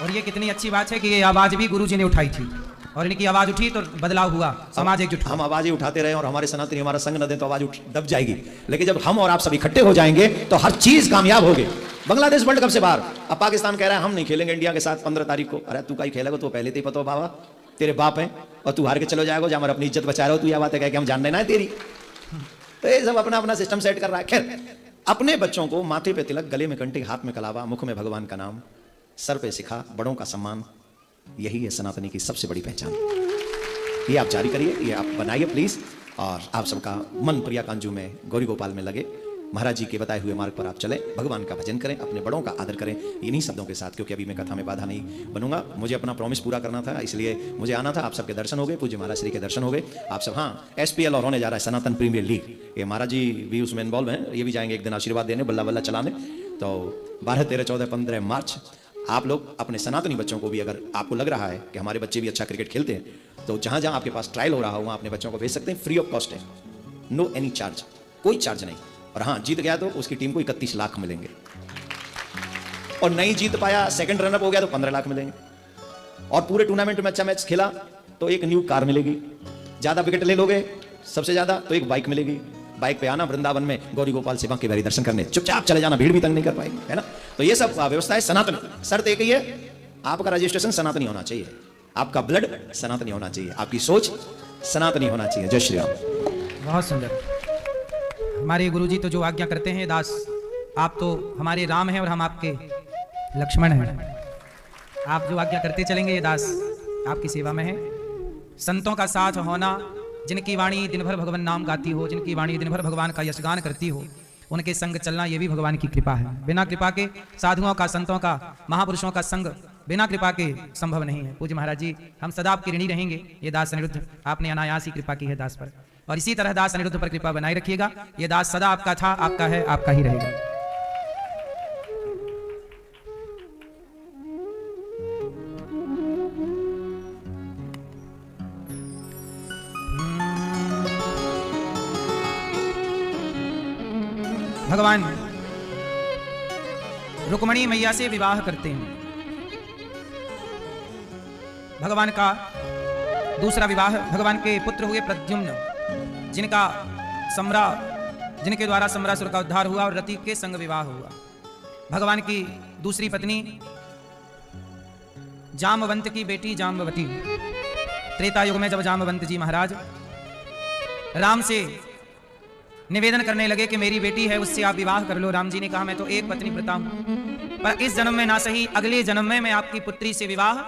और ये कितनी अच्छी बात है कि ये आवाज भी गुरुजी ने उठाई थी और इनकी आवाज उठी तो बदलाव हुआ, समाज एकजुट। हम आवाज ही उठाते रहे और हमारे सनातनी हमारा संग न दे तो आवाज दब जाएगी। लेकिन जब हम और आप सब इकट्ठे हो जाएंगे तो हर चीज कामयाब होगी। बांग्लादेश वर्ल्ड कप से बाहर, अब पाकिस्तान कह रहा है हम नहीं खेलेंगे इंडिया के साथ 15 तारीख को। अरे तू कहीं खेलेगा तो पहले ही पता हो बाबा, तेरे बाप है और तू हार के चलो जाएगा, जब अपनी इज्जत बचा रहे हो। तू यह बात है कि हम जान लेना है तेरी। तो ये सब अपना अपना सिस्टम सेट कर रहा है। खैर, अपने बच्चों को माथे पे तिलक, गले में कंठी, हाथ में कलावा, मुख में भगवान का नाम, सर पे सिखा, बड़ों का सम्मान, यही है सनातनी की सबसे बड़ी पहचान। ये आप जारी करिए, ये आप बनाइए प्लीज। और आप सबका मन प्रिया कांजू में, गौरी गोपाल में लगे। महाराज जी के बताए हुए मार्ग पर आप चलें, भगवान का भजन करें, अपने बड़ों का आदर करें इन्हीं शब्दों के साथ। क्योंकि अभी मैं कथा में बाधा नहीं बनूंगा, मुझे अपना प्रॉमिस पूरा करना था, इसलिए मुझे आना था। आप सबके दर्शन हो गए, पूज्य महाराज श्री के दर्शन हो गए। आप सब, हाँ, SPL और होने जा रहा है सनातन प्रीमियर लीग, ये महाराज जी भी उसमें इन्वॉल्व हैं। ये भी जाएंगे एक दिन आशीर्वाद देने, बल्ला बल्ला चलाने। तो 12, 13, 14, 15 मार्च आप लोग अपने सनातनी बच्चों को भी, अगर आपको लग रहा है कि हमारे बच्चे भी अच्छा क्रिकेट खेलते हैं, तो जहां जहां आपके पास ट्रायल हो रहा हो वहां अपने बच्चों को भेज सकते हैं। फ्री ऑफ कॉस्ट है, नो एनी चार्ज, कोई चार्ज नहीं। और हाँ, जीत गया तो उसकी टीम को 31 लाख मिलेंगे, और नहीं जीत पाया, सेकंड रनअप हो गया तो 15 लाख मिलेंगे। और पूरे टूर्नामेंट में अच्छा मैच खेला तो एक न्यू कार मिलेगी। ज्यादा विकेट ले लोगे सबसे ज्यादा तो एक बाइक मिलेगी। बाइक पे आना वृंदावन में गौरी गोपाल सेवा के बारी दर्शन करने, चुपचाप चले जाना, भीड़ भी तंग नहीं कर पाएगी, है ना। तो ये सब व्यवस्था है सनातन। शर्त एक ही है, आपका रजिस्ट्रेशन सनातनी होना चाहिए, आपका ब्लड सनातनी होना चाहिए, आपकी सोच सनातनी होना चाहिए। जय श्री राम। बहुत सुंदर। हमारे गुरुजी तो जो आज्ञा करते हैं, दास आप तो हमारे राम हैं और हम आपके लक्ष्मण हैं। आप जो आज्ञा करते चलेंगे, ये दास आपकी सेवा में है। संतों का साथ होना, जिनकी वाणी दिन भर भगवान नाम गाती हो, जिनकी वाणी दिन भर भगवान का यशगान करती हो, उनके संग चलना, ये भी भगवान की कृपा है। बिना कृपा के साधुओं का, संतों का, महापुरुषों का संग बिना कृपा के संभव नहीं है। पूज्य महाराज जी, हम सदा आपके ऋणी रहेंगे। ये दास अनिरुद्ध, आपने अनायास ही कृपा की है दास पर, और इसी तरह दास अनिरुद्ध पर कृपा बनाए रखिएगा। ये दास सदा आपका था, आपका है, आपका ही रहेगा। भगवान रुक्मणी मैया से विवाह करते हैं। भगवान का दूसरा विवाह, भगवान के पुत्र हुए प्रद्युम्न, जिनके द्वारा सम्रासुर का उद्धार हुआ और रति के संग विवाह हुआ। भगवान की दूसरी पत्नी जामवंत की बेटी जाम्बवती। त्रेता युग में जब जामवंत जी महाराज राम से निवेदन करने लगे कि मेरी बेटी है, उससे आप विवाह कर लो, राम जी ने कहा मैं तो एक पत्नी प्रता हूं, पर इस जन्म में ना सही अगले जन्म में मैं आपकी पुत्री से विवाह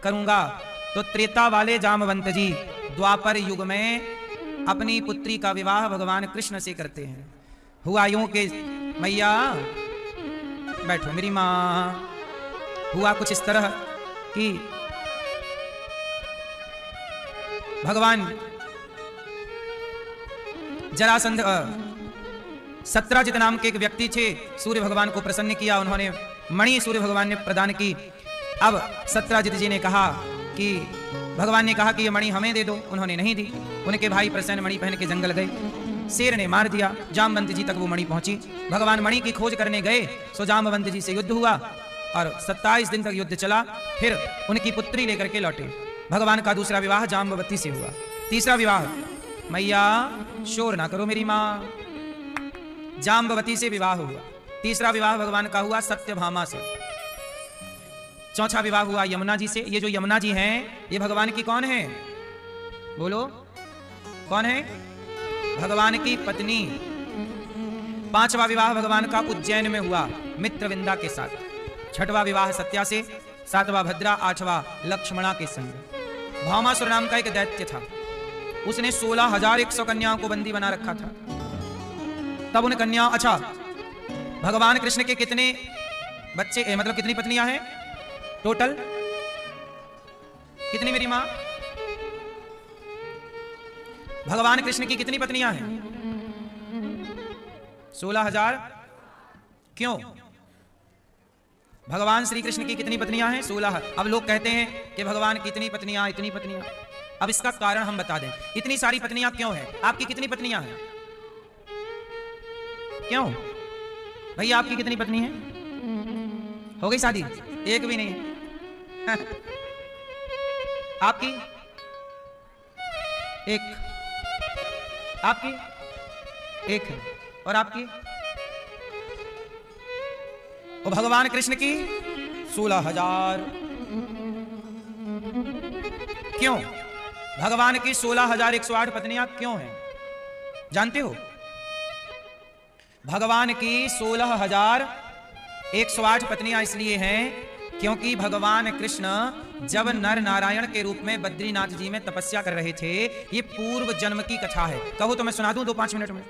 करूंगा। तो त्रेता वाले जामवंत जी द्वापर युग में अपनी पुत्री का विवाह भगवान कृष्ण से करते हैं। हुआ यूं कि मैया बैठो मेरी मां, हुआ कुछ इस तरह कि भगवान जरासंध, सत्राजित नाम के एक व्यक्ति थे, सूर्य भगवान को प्रसन्न किया, उन्होंने मणि सूर्य भगवान ने प्रदान की। अब सत्राजित जी ने कहा कि भगवान ने कहा कि ये मणि हमें दे दो, उन्होंने नहीं दी। उनके भाई प्रसन्न मणि पहन के जंगल गए, शेर ने मार दिया, जामवंत जी तक वो मणि पहुंची। भगवान मणि की खोज करने गए, सो जामवंत जी से युद्ध हुआ और 27 दिन तक युद्ध चला। फिर उनकी पुत्री लेकर के लौटे। भगवान का दूसरा विवाह जाम्बवती से हुआ। तीसरा विवाह, मैया शोर ना करो मेरी मां, जाम्बवती से विवाह हुआ। तीसरा विवाह भगवान का हुआ सत्यभामा से। चौथा विवाह हुआ यमुना जी से। ये जो यमुना जी हैं, ये भगवान की कौन है? बोलो कौन है? भगवान की पत्नी। पांचवा विवाह भगवान का उज्जैन में हुआ मित्रविंदा के साथ। छठवां विवाह सत्या से, सातवां भद्रा, आठवां लक्ष्मणा के संग। भामासुर नाम का एक दैत्य था, उसने 16,100 कन्याओं को बंदी बना रखा था। तब उन कन्याओं, अच्छा भगवान कृष्ण के कितने बच्चे, मतलब कितनी पत्नियां हैं टोटल? कितनी मेरी मां? भगवान कृष्ण की कितनी पत्नियां हैं? 16,000। क्यों? भगवान श्री कृष्ण की कितनी पत्नियां हैं? 16। अब लोग कहते हैं कि भगवान की इतनी पत्नियां, इतनी पत्नियां। अब इसका कारण हम बता दें, इतनी सारी पत्नियां क्यों हैं? आपकी कितनी पत्नियां हैं? क्यों भैया, आपकी कितनी पत्नी है? हो गई शादी? एक भी नहीं है। आपकी एक, आपकी एक है, और आपकी और भगवान कृष्ण की 16,000। क्यों भगवान की 16,108 पत्नियां क्यों हैं जानते हो? भगवान की 16,108 पत्नियां इसलिए हैं क्योंकि भगवान कृष्ण जब नर नारायण के रूप में बद्रीनाथ जी में तपस्या कर रहे थे, ये पूर्व जन्म की कथा है। कहो तो मैं सुना दूं 2-5 मिनट में।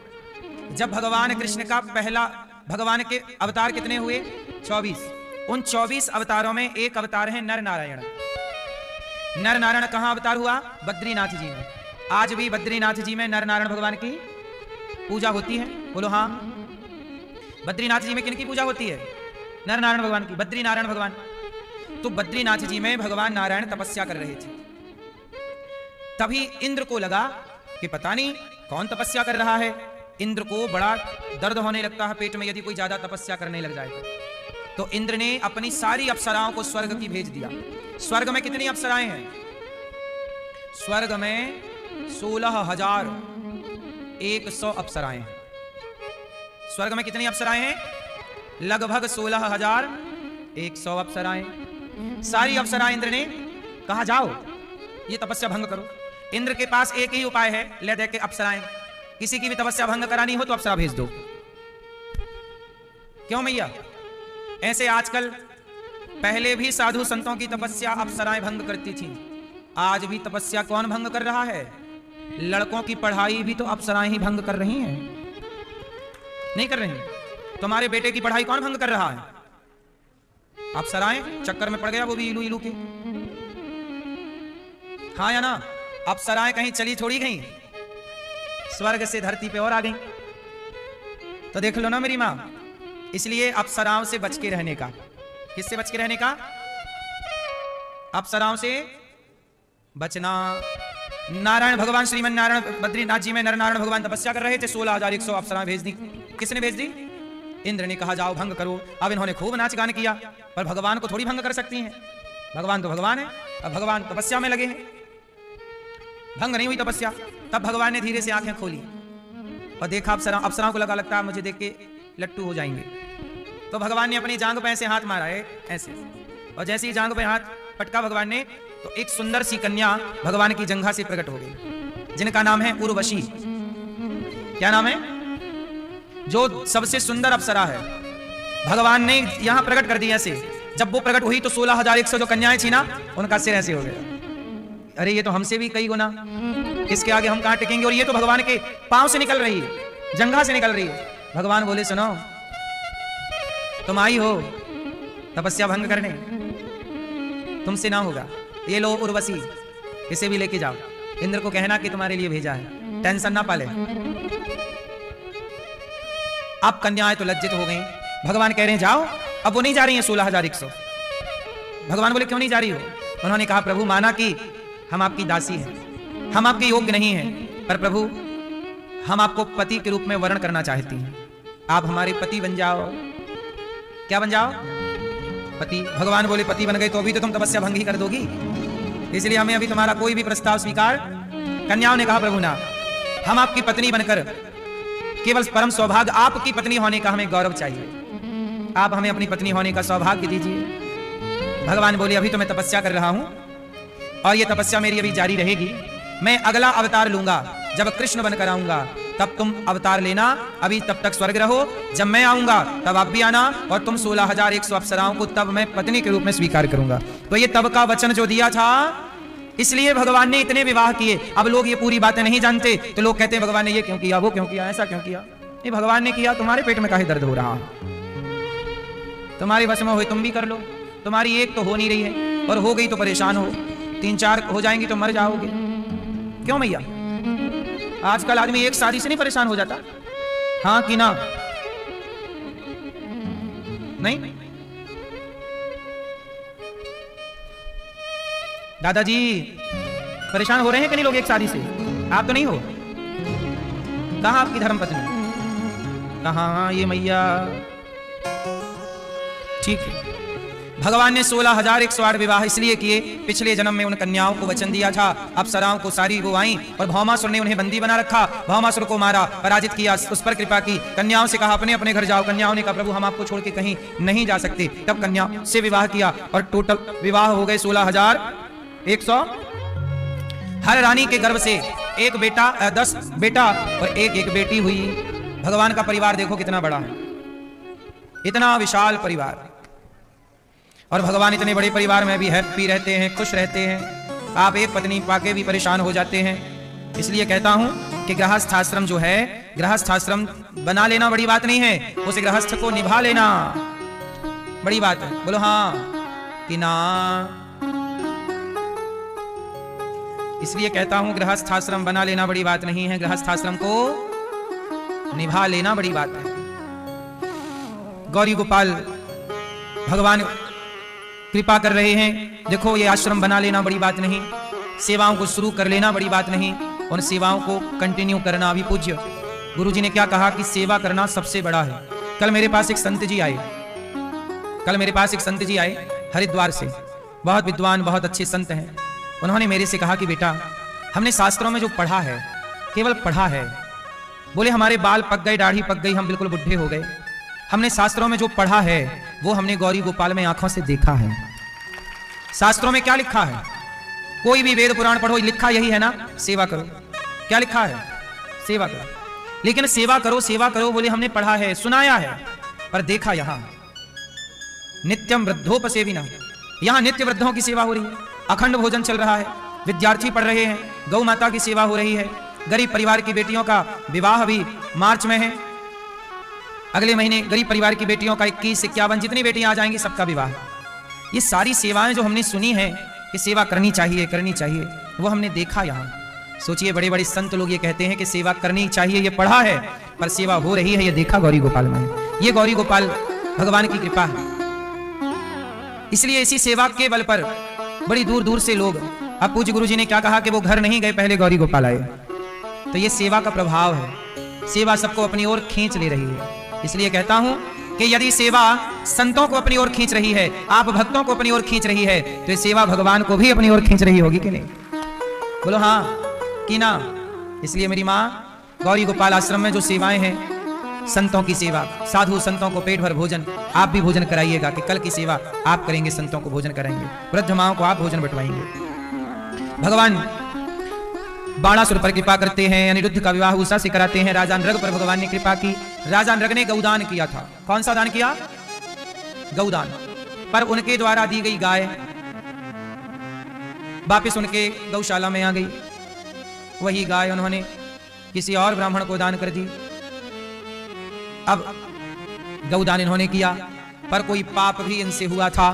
जब भगवान कृष्ण का पहला, भगवान के अवतार कितने हुए? 24। उन 24 अवतारों में एक अवतार है नर नारायण। नर नारायण कहां अवतार हुआ? बद्रीनाथ जी में। आज भी बद्रीनाथ जी में नर नारायण भगवान की पूजा होती है, बोलो हाँ। बद्रीनाथ जी में किन की पूजा होती है? नर नारायण भगवान की, बद्रीनारायण भगवान। तो बद्रीनाथ जी में भगवान नारायण तपस्या कर रहे थे। तभी इंद्र को लगा कि पता नहीं कौन तपस्या कर रहा है। इंद्र को बड़ा दर्द होने लगता है पेट में यदि कोई ज्यादा तपस्या करने लग जाए तो इंद्र ने अपनी सारी अप्सराओं को स्वर्ग की भेज दिया। स्वर्ग में कितनी अप्सराएं हैं? स्वर्ग में 16,100 अप्सराएं हैं। स्वर्ग में कितनी अप्सराएं हैं? लगभग 16,100 अप्सराएं। सारी अप्सराएं इंद्र ने कहा जाओ ये तपस्या भंग करो। इंद्र के पास एक ही उपाय है, ले दे के अप्सराएं। किसी की भी तपस्या भंग करानी हो तो अप्सरा भेज दो। क्यों मैया? ऐसे आजकल पहले भी साधु संतों की तपस्या अप्सराएं भंग करती थी। आज भी तपस्या कौन भंग कर रहा है? लड़कों की पढ़ाई भी तो अप्सराएं ही भंग कर रही हैं, नहीं कर रही? तुम्हारे बेटे की पढ़ाई कौन भंग कर रहा है? अप्सराएं। चक्कर में पड़ गया वो भी इलू इलू के। हाँ या ना? अप्सराएं कहीं चली थोड़ी गई, स्वर्ग से धरती पे और आ गई। तो देख लो ना मेरी मां, इसलिए अप्सराओं से बच के रहने का। किससे बच के रहने का? अप्सराओं से बचना। नारायण भगवान श्रीमन नारायण बद्रीनाथ जी में नर नारायण भगवान तपस्या कर रहे थे। 16,100 अप्सराएं भेज दी। किसने भेज दी? इंद्र ने कहा जाओ भंग करो। अब इन्होंने खूब नाच गान किया, पर भगवान को थोड़ी भंग कर सकती हैं। भगवान तो भगवान है। अब भगवान तपस्या में लगे हैं, भंग नहीं हुई तपस्या। तब भगवान ने धीरे से आंखें खोली और देखा अप्सराओं को लगता है मुझे देख के लट्टू हो जाएंगे। तो भगवान ने अपनी जांघ पे ऐसे हाथ मारा है ऐसे, और जैसे ही जांघ पे हाथ पटका भगवान ने, तो एक सुंदर सी कन्या भगवान की जंघा से प्रकट हो गई, जिनका नाम है उर्वशी। क्या नाम है? जो सबसे सुंदर अप्सरा है। भगवान ने यहां प्रकट कर दिया ऐसे। जब वो प्रकट हुई तो 16,100 जो कन्याएं थी ना, उनका सिर ऐसे हो गया। अरे ये तो हमसे भी कई गुना, इसके आगे हम कहां टिकेंगे? और ये तो भगवान के पांव से निकल रही है, जंघा से निकल रही है। भगवान बोले सुनो, तुम आई हो तपस्या भंग करने, तुमसे ना होगा। ये लो उर्वशी, इसे भी लेके जाओ। इंद्र को कहना कि तुम्हारे लिए भेजा है, टेंशन ना पाले। अब कन्याएं तो लज्जित हो गई। भगवान कह रहे हैं जाओ। अब वो नहीं जा रही हैं 16,100। भगवान बोले क्यों नहीं जा रही हो? उन्होंने कहा प्रभु माना कि हम आपकी दासी हैं, हम आपके योग्य नहीं हैं, पर प्रभु हम आपको पति के रूप में वर्ण करना चाहती हैं। आप हमारे पति बन जाओ। क्या बन जाओ? पति। भगवान बोले पति बन गए तो अभी तो तुम तपस्या भंग ही कर दोगी, इसलिए हमें अभी तुम्हारा कोई भी प्रस्ताव स्वीकार। कन्याओं ने कहा प्रभु ना, हम आपकी पत्नी बनकर केवल परम सौभाग्य, आपकी पत्नी होने का हमें गौरव चाहिए। आप हमें अपनी पत्नी होने का सौभाग्य दीजिए। भगवान बोले अभी तो मैं तपस्या कर रहा हूं और ये तपस्या मेरी अभी जारी रहेगी। मैं अगला अवतार लूंगा, जब कृष्ण बनकर आऊंगा तब तुम अवतार लेना। अभी तब तक स्वर्ग रहो, जब मैं आऊंगा तब आप भी आना, और तुम 16,100 अप्सराओं को तब मैं पत्नी के रूप में स्वीकार करूंगा। तो ये तब का वचन जो दिया था, इसलिए भगवान ने इतने विवाह किए। अब लोग ये पूरी बातें नहीं जानते, तो लोग कहते हैं भगवान ने ये क्यों किया, वो क्यों किया, ऐसा क्यों किया। ये भगवान ने किया, तुम्हारे पेट में काहे दर्द हो रहा है? तुम्हारे वश में हो तुम भी कर लो। तुम्हारी एक तो हो नहीं रही है, और हो गई तो परेशान हो, 3-4 हो जाएंगी तो मर जाओगे। क्यों मैया? आजकल आदमी एक शादी से नहीं परेशान हो जाता? हाँ कि ना? नहीं? दादाजी परेशान हो रहे हैं कि नहीं लोग एक शादी से? आप तो नहीं हो? कहाँ आपकी धर्मपत्नी? कहाँ ये मैया? ठीक है, भगवान ने 16,108 विवाह इसलिए किए, पिछले जन्म में उन कन्याओं को वचन दिया था, अप्सराओं को सारी वो आई और भौमासुर ने उन्हें बंदी बना रखा, भौमासुर को मारा, पराजित किया, उस पर कृपा की, कन्याओं से कहा अपने अपने घर जाओ। कन्याओं ने कहा प्रभु हम आपको छोड़ के कहीं नहीं जा सकते। तब कन्याओं से विवाह किया और टोटल विवाह हो गए 16,100। हर रानी के गर्भ से एक बेटा 10 बेटा और एक बेटी हुई। भगवान का परिवार देखो कितना बड़ा है, इतना विशाल परिवार, और भगवान इतने बड़े परिवार में भी हैप्पी रहते हैं, खुश रहते हैं। आप एक पत्नी पाके भी परेशान हो जाते हैं। इसलिए कहता हूं कि गृहस्थ आश्रम जो है, गृहस्थ आश्रम बना लेना बड़ी बात नहीं है, उस गृहस्थ को निभा लेना बड़ी बात है। बोलो हाँ कि ना। इसलिए कहता हूं गृहस्थ आश्रम बना लेना बड़ी बात नहीं है, गृहस्थ आश्रम को निभा लेना बड़ी बात है। गौरी गोपाल भगवान कृपा कर रहे हैं। देखो ये आश्रम बना लेना बड़ी बात नहीं, सेवाओं को शुरू कर लेना बड़ी बात नहीं, उन सेवाओं को कंटिन्यू करना भी पूज्य। गुरुजी ने क्या कहा कि सेवा करना सबसे बड़ा है। कल मेरे पास एक संत जी आए, हरिद्वार से, बहुत विद्वान, बहुत अच्छे संत हैं। उन्होंने मेरे से कहा कि बेटा हमने शास्त्रों में जो पढ़ा है, केवल पढ़ा है, बोले हमारे बाल पक गए, दाढ़ी पक गई, हम बिल्कुल बुढ़े हो गए। हमने शास्त्रों में जो पढ़ा है वो हमने गौरी गोपाल में आंखों से देखा है। शास्त्रों में क्या लिखा है? कोई भी वेद पुराण पढ़ो, लिखा यही है ना, सेवा करो। क्या लिखा है? सेवा करो। लेकिन सेवा करो बोले हमने पढ़ा है, सुनाया है, पर देखा यहां नित्यम वृद्धोपसेविना, यहां नित्य वृद्धों की सेवा हो रही है, अखंड भोजन चल रहा है, विद्यार्थी पढ़ रहे हैं, गौ माता की सेवा हो रही है, गरीब परिवार की बेटियों का विवाह भी मार्च में है, अगले महीने गरीब परिवार की बेटियों का 21, 51 जितनी बेटियां आ जाएंगी सबका विवाह। ये सारी सेवाएं जो हमने सुनी है कि सेवा करनी चाहिए, वो हमने देखा यहाँ। सोचिए बड़े बड़े संत लोग ये कहते हैं कि सेवा करनी चाहिए, ये पढ़ा है, पर सेवा हो रही है, ये देखा गौरी गोपाल में। ये गौरी गोपाल भगवान की कृपा है। इसलिए इसी सेवा के बल पर बड़ी दूर दूर से लोग, अब पूज्य गुरु जी ने क्या कहा कि वो घर नहीं गए, पहले गौरी गोपाल आए। तो ये सेवा का प्रभाव है, सेवा सबको अपनी ओर खींच ले रही है। इसलिए कहता हूं कि यदि सेवा संतों को अपनी ओर खींच रही है, आप भक्तों को अपनी ओर खींच रही है, तो ये सेवा भगवान को भी अपनी ओर खींच रही होगी कि नहीं? बोलो हाँ कि ना। इसलिए मेरी माँ गौरी गोपाल आश्रम में जो सेवाएं हैं, संतों की सेवा, साधु संतों को पेट भर भोजन, आप भी भोजन कराइएगा कि कल की सेवा आप करेंगे, संतों को भोजन कराएंगे, वृद्ध माओं को आप भोजन बंटवाएंगे। भगवान बाणासुर पर कृपा करते हैं, अनिरुद्ध का विवाह उषा से कराते हैं, राजा नृग पर भगवान ने कृपा की। राजा नृग ने गौदान किया था। कौन सा दान किया? गौदान। पर उनके द्वारा दी गई गाय वापिस उनके गौशाला में आ गई। वही गाय उन्होंने किसी और ब्राह्मण को दान कर दी। अब गौदान इन्होंने किया, पर कोई पाप भी इनसे हुआ था,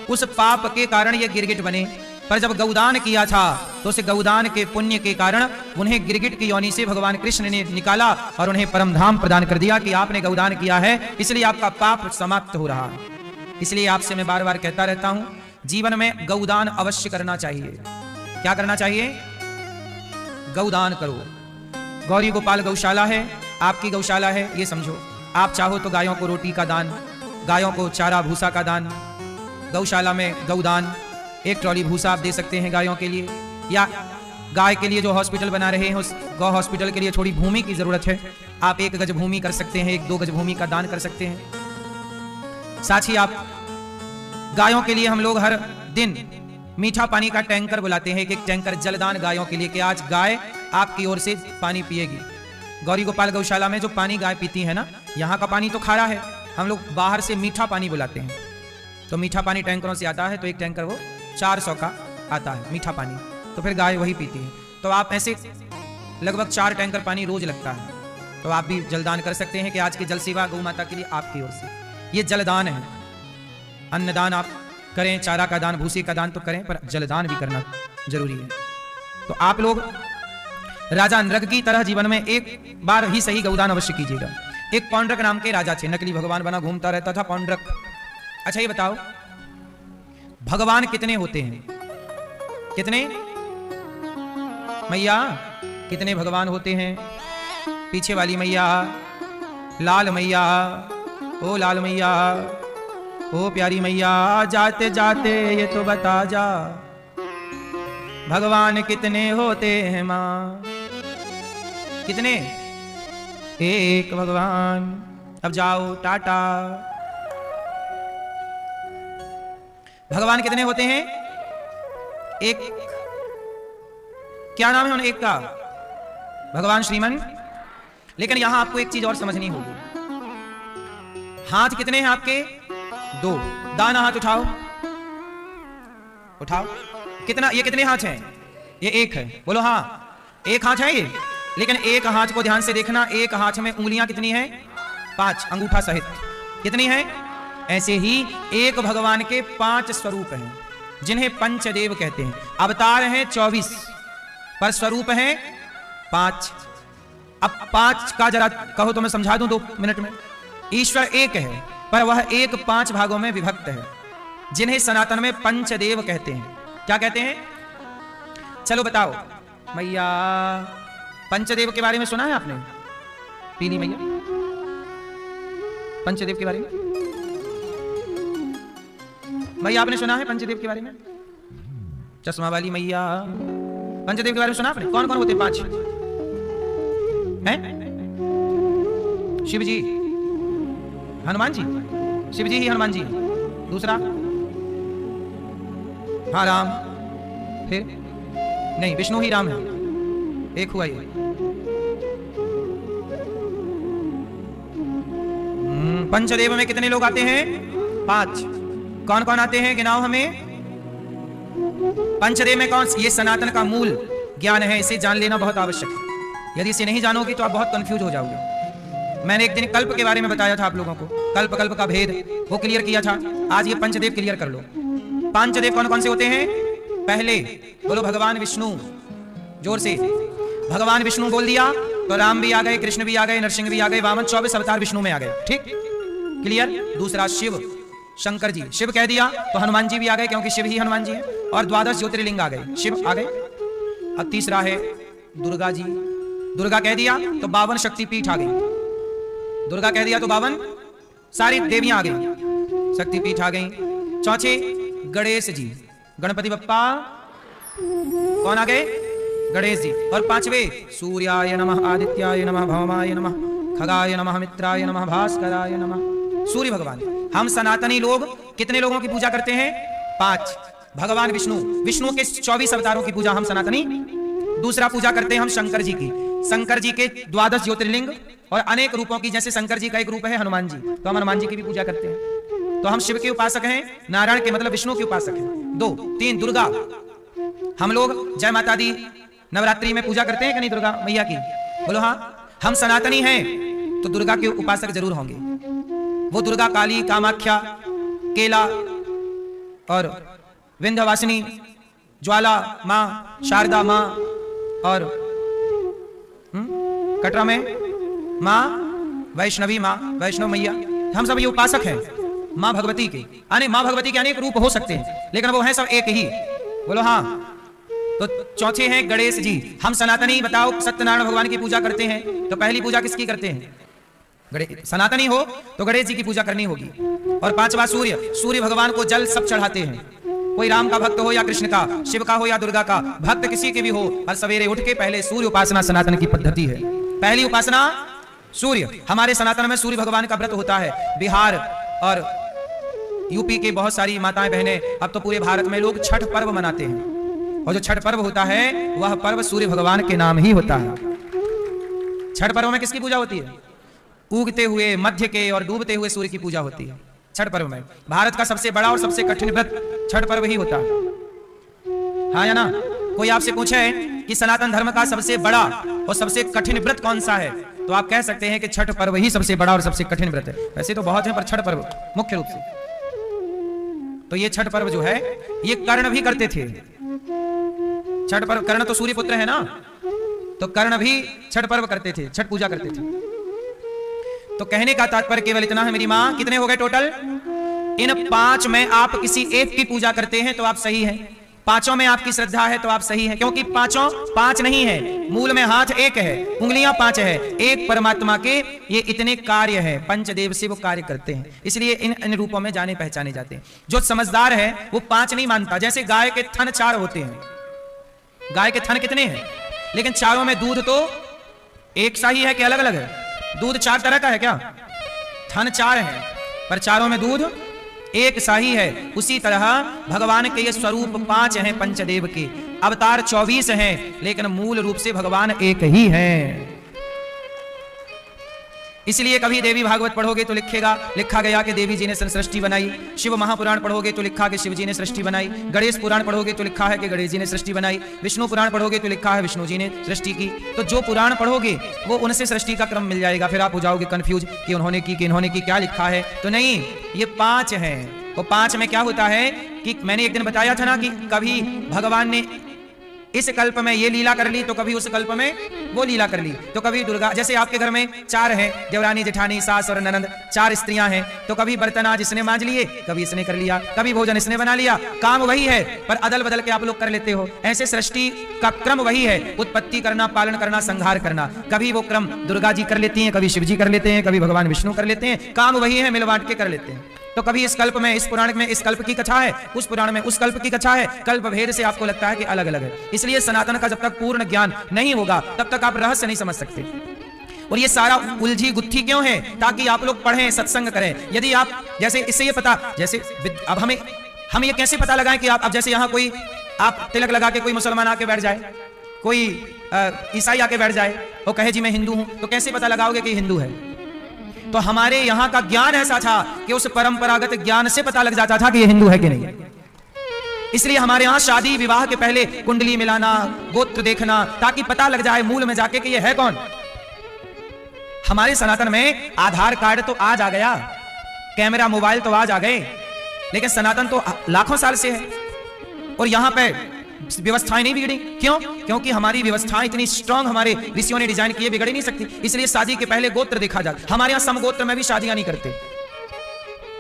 उस पाप के कारण ये गिरगिट बने। पर जब गौदान किया था तो उस गौदान के पुण्य के कारण उन्हें गिरगिट की योनि से भगवान कृष्ण ने निकाला और उन्हें परम धाम प्रदान कर दिया कि आपने गौदान किया है, इसलिए आपका पाप समाप्त हो रहा है। इसलिए आपसे मैं बार बार कहता रहता हूं, जीवन में गौदान अवश्य करना चाहिए। क्या करना चाहिए? गौदान करो। गौरी गोपाल गौशाला है, आपकी गौशाला है, ये समझो। आप चाहो तो गायों को रोटी का दान, गायों को चारा भूसा का दान, गौशाला में गौदान, एक ट्रॉली भूसा आप दे सकते हैं गायों के लिए, या गाय के लिए जो हॉस्पिटल बना रहे हैं उस गौ हॉस्पिटल के लिए थोड़ी भूमि की जरूरत है, आप 1 गज भूमि कर सकते हैं, 1-2 गज भूमि का दान कर सकते हैं। साथ ही आप गायों के लिए हम लोग हर दिन मीठा पानी का टैंकर बुलाते हैं, एक टैंकर जलदान गायों के लिए कि आज गाय आपकी ओर से पानी पिएगी। गौरी गोपाल गौशाला में जो पानी गाय पीती है ना, यहाँ का पानी तो खारा है, हम लोग बाहर से मीठा पानी बुलाते हैं। तो मीठा पानी टैंकरों से आता है, तो एक टैंकर वो 400 का आता है मीठा पानी, तो फिर गाय वही पीती है। तो आप ऐसे लगभग 4 टैंकर पानी रोज लगता है, तो आप भी जलदान कर सकते हैं कि आज की जल सेवा गौ माता के लिए आपकी ओर से। ये जलदान है। अन्नदान आप करें, चारा का दान, भूसे का दान तो करें, पर जलदान भी करना जरूरी है। तो आप लोग राजा नृग की तरह जीवन में एक बार ही सही गौदान अवश्य कीजिएगा। एक पौंड्रक नाम के राजा थे, नकली भगवान बना घूमता रहता था पौंड्रक। अच्छा ये बताओ, भगवान कितने होते हैं? कितने? मैया कितने भगवान होते हैं? पीछे वाली मैया, लाल मैया, ओ लाल मैया, ओ प्यारी मैया जाते जाते ये तो बता जा, भगवान कितने होते हैं माँ? कितने? एक भगवान। अब जाओ टाटा। भगवान कितने होते हैं? एक। क्या नाम है उन एक का? भगवान श्रीमन। लेकिन यहां आपको एक चीज और समझनी होगी। हाथ कितने हैं आपके? दो। दाना हाथ उठाओ, उठाओ। कितना? ये कितने हाथ हैं? ये एक है। बोलो हाँ, एक हाथ है ये। लेकिन एक हाथ को ध्यान से देखना, एक हाथ में उंगलियां कितनी हैं? 5, अंगूठा सहित। कितनी है? ऐसे ही एक भगवान के 5 स्वरूप हैं, जिन्हें पंचदेव कहते हैं। अवतार हैं 24, पर स्वरूप हैं 5। अब 5 का जरा कहो तो मैं समझा दूं 2 मिनट में। ईश्वर एक है, पर वह एक 5 भागों में विभक्त है, जिन्हें सनातन में पंचदेव कहते हैं। क्या कहते हैं? चलो बताओ मैया, पंचदेव के बारे में सुना है आपने? पीली मैया, पंचदेव के बारे में मैया आपने सुना है? पंचदेव के बारे में? चश्मा वाली मैया, पंचदेव के बारे में सुना आपने? कौन कौन होते हैं 5? हैं? शिव जी, हनुमान जी। शिव जी ही हनुमान जी। दूसरा? हाँ राम। फिर? नहीं, विष्णु ही राम है, एक हुआ ये। पंचदेव में कितने लोग आते हैं? 5। कौन कौन आते हैं? गिनाओ हमें। पंचदेव में कौन? ये सनातन का मूल ज्ञान है, इसे जान लेना बहुत आवश्यक है। यदि इसे नहीं जानोगे तो आप बहुत कंफ्यूज हो जाओगे। मैंने एक दिन कल्प के बारे में बताया था आप लोगों को, कल्प का भेद वो क्लियर किया था। आज ये पंचदेव क्लियर कर लो। पंचदेव कौन कौन से होते हैं? पहले बोलो भगवान विष्णु, जोर से। भगवान विष्णु बोल दिया तो राम भी आ गए, कृष्ण भी आ गए, नरसिंह भी आ गए, वामन 24 अवतार विष्णु में आ गए। ठीक, क्लियर। दूसरा शिव, शंकर जी। शिव कह दिया तो हनुमान जी भी आ गए, क्योंकि शिव ही हनुमान जी है। और 12 ज्योतिर्लिंग आ गए, शिव आ गए। अब तीसरा है दुर्गा जी। दुर्गा कह दिया तो 52 शक्तिपीठ आ गई। दुर्गा कह दिया तो 52 सारी देवियां आ गई, शक्तिपीठ आ गई। चौथे गणेश जी, गणपति बप्पा। कौन आ गए? गणेश जी। और 5वें सूर्याय नमः, आदित्याय नमः, भौमाय नमः, खगाय नमः, मित्राय नमः, भास्कराय नमः। सूर्य भगवान। हम सनातनी लोग कितने लोगों की पूजा करते हैं? 5। भगवान विष्णु, विष्णु के 24 अवतारों की पूजा हम सनातनी। दूसरा पूजा करते हैं हम शंकर जी की, शंकर जी के 12 ज्योतिर्लिंग और अनेक रूपों की। जैसे शंकर जी का एक रूप है हनुमान जी, तो हम हनुमान जी की भी पूजा करते हैं। तो हम शिव के उपासक हैं, नारायण के मतलब विष्णु के उपासक हैं। 2, 3 दुर्गा। हम लोग जय माता दी नवरात्रि में पूजा करते हैं कि नहीं दुर्गा मैया की? बोलो हाँ। हम सनातनी हैं तो दुर्गा के उपासक जरूर होंगे। वो दुर्गा काली, कामाख्या, केला और विंध्यवासिनी, ज्वाला माँ, शारदा माँ और कटरा में माँ वैष्णवी माँ, वैष्णव मैया। हम सब ये उपासक हैं माँ भगवती के। माँ भगवती के अनेक रूप हो सकते हैं, लेकिन वो हैं सब एक ही। बोलो हाँ। तो चौथे हैं गणेश जी। हम सनातनी बताओ सत्यनारायण भगवान की पूजा करते हैं, तो पहली पूजा किसकी करते हैं? सनातनी हो तो गणेश जी की पूजा करनी होगी। और 5वां सूर्य, सूर्य भगवान को जल सब चढ़ाते हैं। कोई राम का भक्त हो या कृष्ण का, शिव का हो या दुर्गा का, भक्त किसी के भी हो, हर सवेरे उठ के पहले सूर्य उपासना सनातन की पद्धति है। पहली उपासना सूर्य। हमारे सनातन में सूर्य भगवान का व्रत होता है। बिहार और यूपी के बहुत सारी माताएं बहनें, अब तो पूरे भारत में लोग छठ पर्व मनाते हैं। और जो छठ पर्व होता है वह पर्व सूर्य भगवान के नाम ही होता है। छठ पर्व में किसकी पूजा होती है? उगते हुए, मध्य के और डूबते हुए सूर्य की पूजा होती है छठ पर्व में। भारत का सबसे बड़ा और सबसे कठिन व्रत छठ पर्व ही होता है। हाँ या ना? कोई आपसे पूछे कि सनातन धर्म का सबसे बड़ा और सबसे कठिन व्रत कौन सा है, तो आप कह सकते हैं कि छठ पर्व ही सबसे बड़ा और सबसे कठिन व्रत है। वैसे तो बहुत है, पर छठ पर्व मुख्य रूप से। तो ये छठ पर्व जो है ये कर्ण भी करते थे। छठ पर्व, कर्ण तो सूर्य पुत्र है ना, तो कर्ण भी छठ पर्व करते थे, छठ पूजा करते थे। तो कहने का तात्पर्य केवल इतना है मेरी मां। कितने हो गए टोटल? इन 5 में आप किसी एक की पूजा करते हैं तो आप सही हैं। पांचों में आपकी श्रद्धा है तो आप सही है, क्योंकि पांचों पांच नहीं है, मूल में हाथ एक है, उंगलियां पांच है, एक परमात्मा के ये इतने कार्य है, पंचदेव से वो कार्य करते हैं, इसलिए इन रूपों में जाने पहचाने जाते हैं। जो समझदार है वो पांच नहीं मानता। जैसे गाय के थन चार होते हैं, गाय के थन कितने हैं, लेकिन चारों में दूध तो एक सा ही है कि अलग अलग है? दूध चार तरह का है क्या? थन चार है पर चारों में दूध एक सा ही है। उसी तरह भगवान के ये स्वरूप पांच हैं, पंचदेव के अवतार 24 हैं, लेकिन मूल रूप से भगवान एक ही हैं। इसलिए कभी देवी भागवत पढ़ोगे तो लिखा गया कि देवी जी ने सृष्टि बनाई, शिव महापुराण पढ़ोगे तो लिखा कि शिव जी ने सृष्टि बनाई, गणेश पुराण पढ़ोगे तो लिखा है कि गणेश जी ने सृष्टि बनाई, विष्णु पुराण पढ़ोगे तो लिखा है विष्णु जी ने सृष्टि की। तो जो पुराण पढ़ोगे वो उनसे सृष्टि का क्रम मिल जाएगा, फिर आप हो जाओगे कंफ्यूज कि उन्होंने की कि इन्होंने की, क्या लिखा है। तो नहीं, ये पांच हैं। वो पांच में क्या होता है कि मैंने एक दिन बताया था ना कि कभी भगवान ने इस कल्प में ये लीला कर ली तो कभी उस कल्प में वो लीला कर ली। तो कभी दुर्गा, जैसे आपके घर में चार हैं, देवरानी जेठानी सास और ननंद, चार स्त्रियां हैं, तो कभी बर्तन आज इसने मांज लिए, कभी इसने कर लिया, कभी भोजन इसने बना लिया, काम वही है पर अदल बदल के आप लोग कर लेते हो। ऐसे सृष्टि का क्रम वही है, उत्पत्ति करना, पालन करना, संहार करना। कभी वो क्रम दुर्गा जी कर लेती हैं, कभी शिव जी कर लेते हैं, कभी भगवान विष्णु कर लेते हैं, काम वही है, मिल बांट के कर लेते हैं। तो कभी इस कल्प में इस पुराण में इस कल्प की कथा है, उस पुराण में उस कल्प की कथा है, कल्प भेद से आपको लगता है कि अलग अलग है। इसलिए सनातन का जब तक पूर्ण ज्ञान नहीं होगा तब तक आप रहस्य नहीं समझ सकते। और ये सारा उलझी गुत्थी क्यों है? ताकि आप लोग पढ़ें, सत्संग करें। यदि आप जैसे इससे ये पता, जैसे अब हम ये कैसे पता लगाएं कि आप, अब जैसे यहाँ कोई आप तिलक लगा के कोई मुसलमान आके बैठ जाए, कोई ईसाई आके बैठ जाए और कहे जी मैं हिंदू हूं, तो कैसे पता लगाओगे कि हिंदू है? तो हमारे यहाँ का ज्ञान ऐसा था कि उस परंपरागत ज्ञान से पता लग जाता था कि ये हिंदू है कि नहीं। इसलिए हमारे यहाँ शादी विवाह के पहले कुंडली मिलाना, गोत्र देखना, ताकि पता लग जाए मूल में जाके कि ये है कौन। हमारे सनातन में आधार कार्ड तो आज आ गया, कैमरा मोबाइल तो आज आ गए, लेकिन सनातन तो लाखों साल से है और यहाँ पे व्यवस्थाएं नहीं बिगड़ी। क्यों? क्योंकि हमारी व्यवस्थाएं इतनी स्ट्रांग हमारे ऋषियों ने डिजाइन किए, बिगड़ नहीं सकती। इसलिए शादी के पहले गोत्र देखा जाता। हमारे यहाँ समगोत्र में भी शादियां नहीं करते।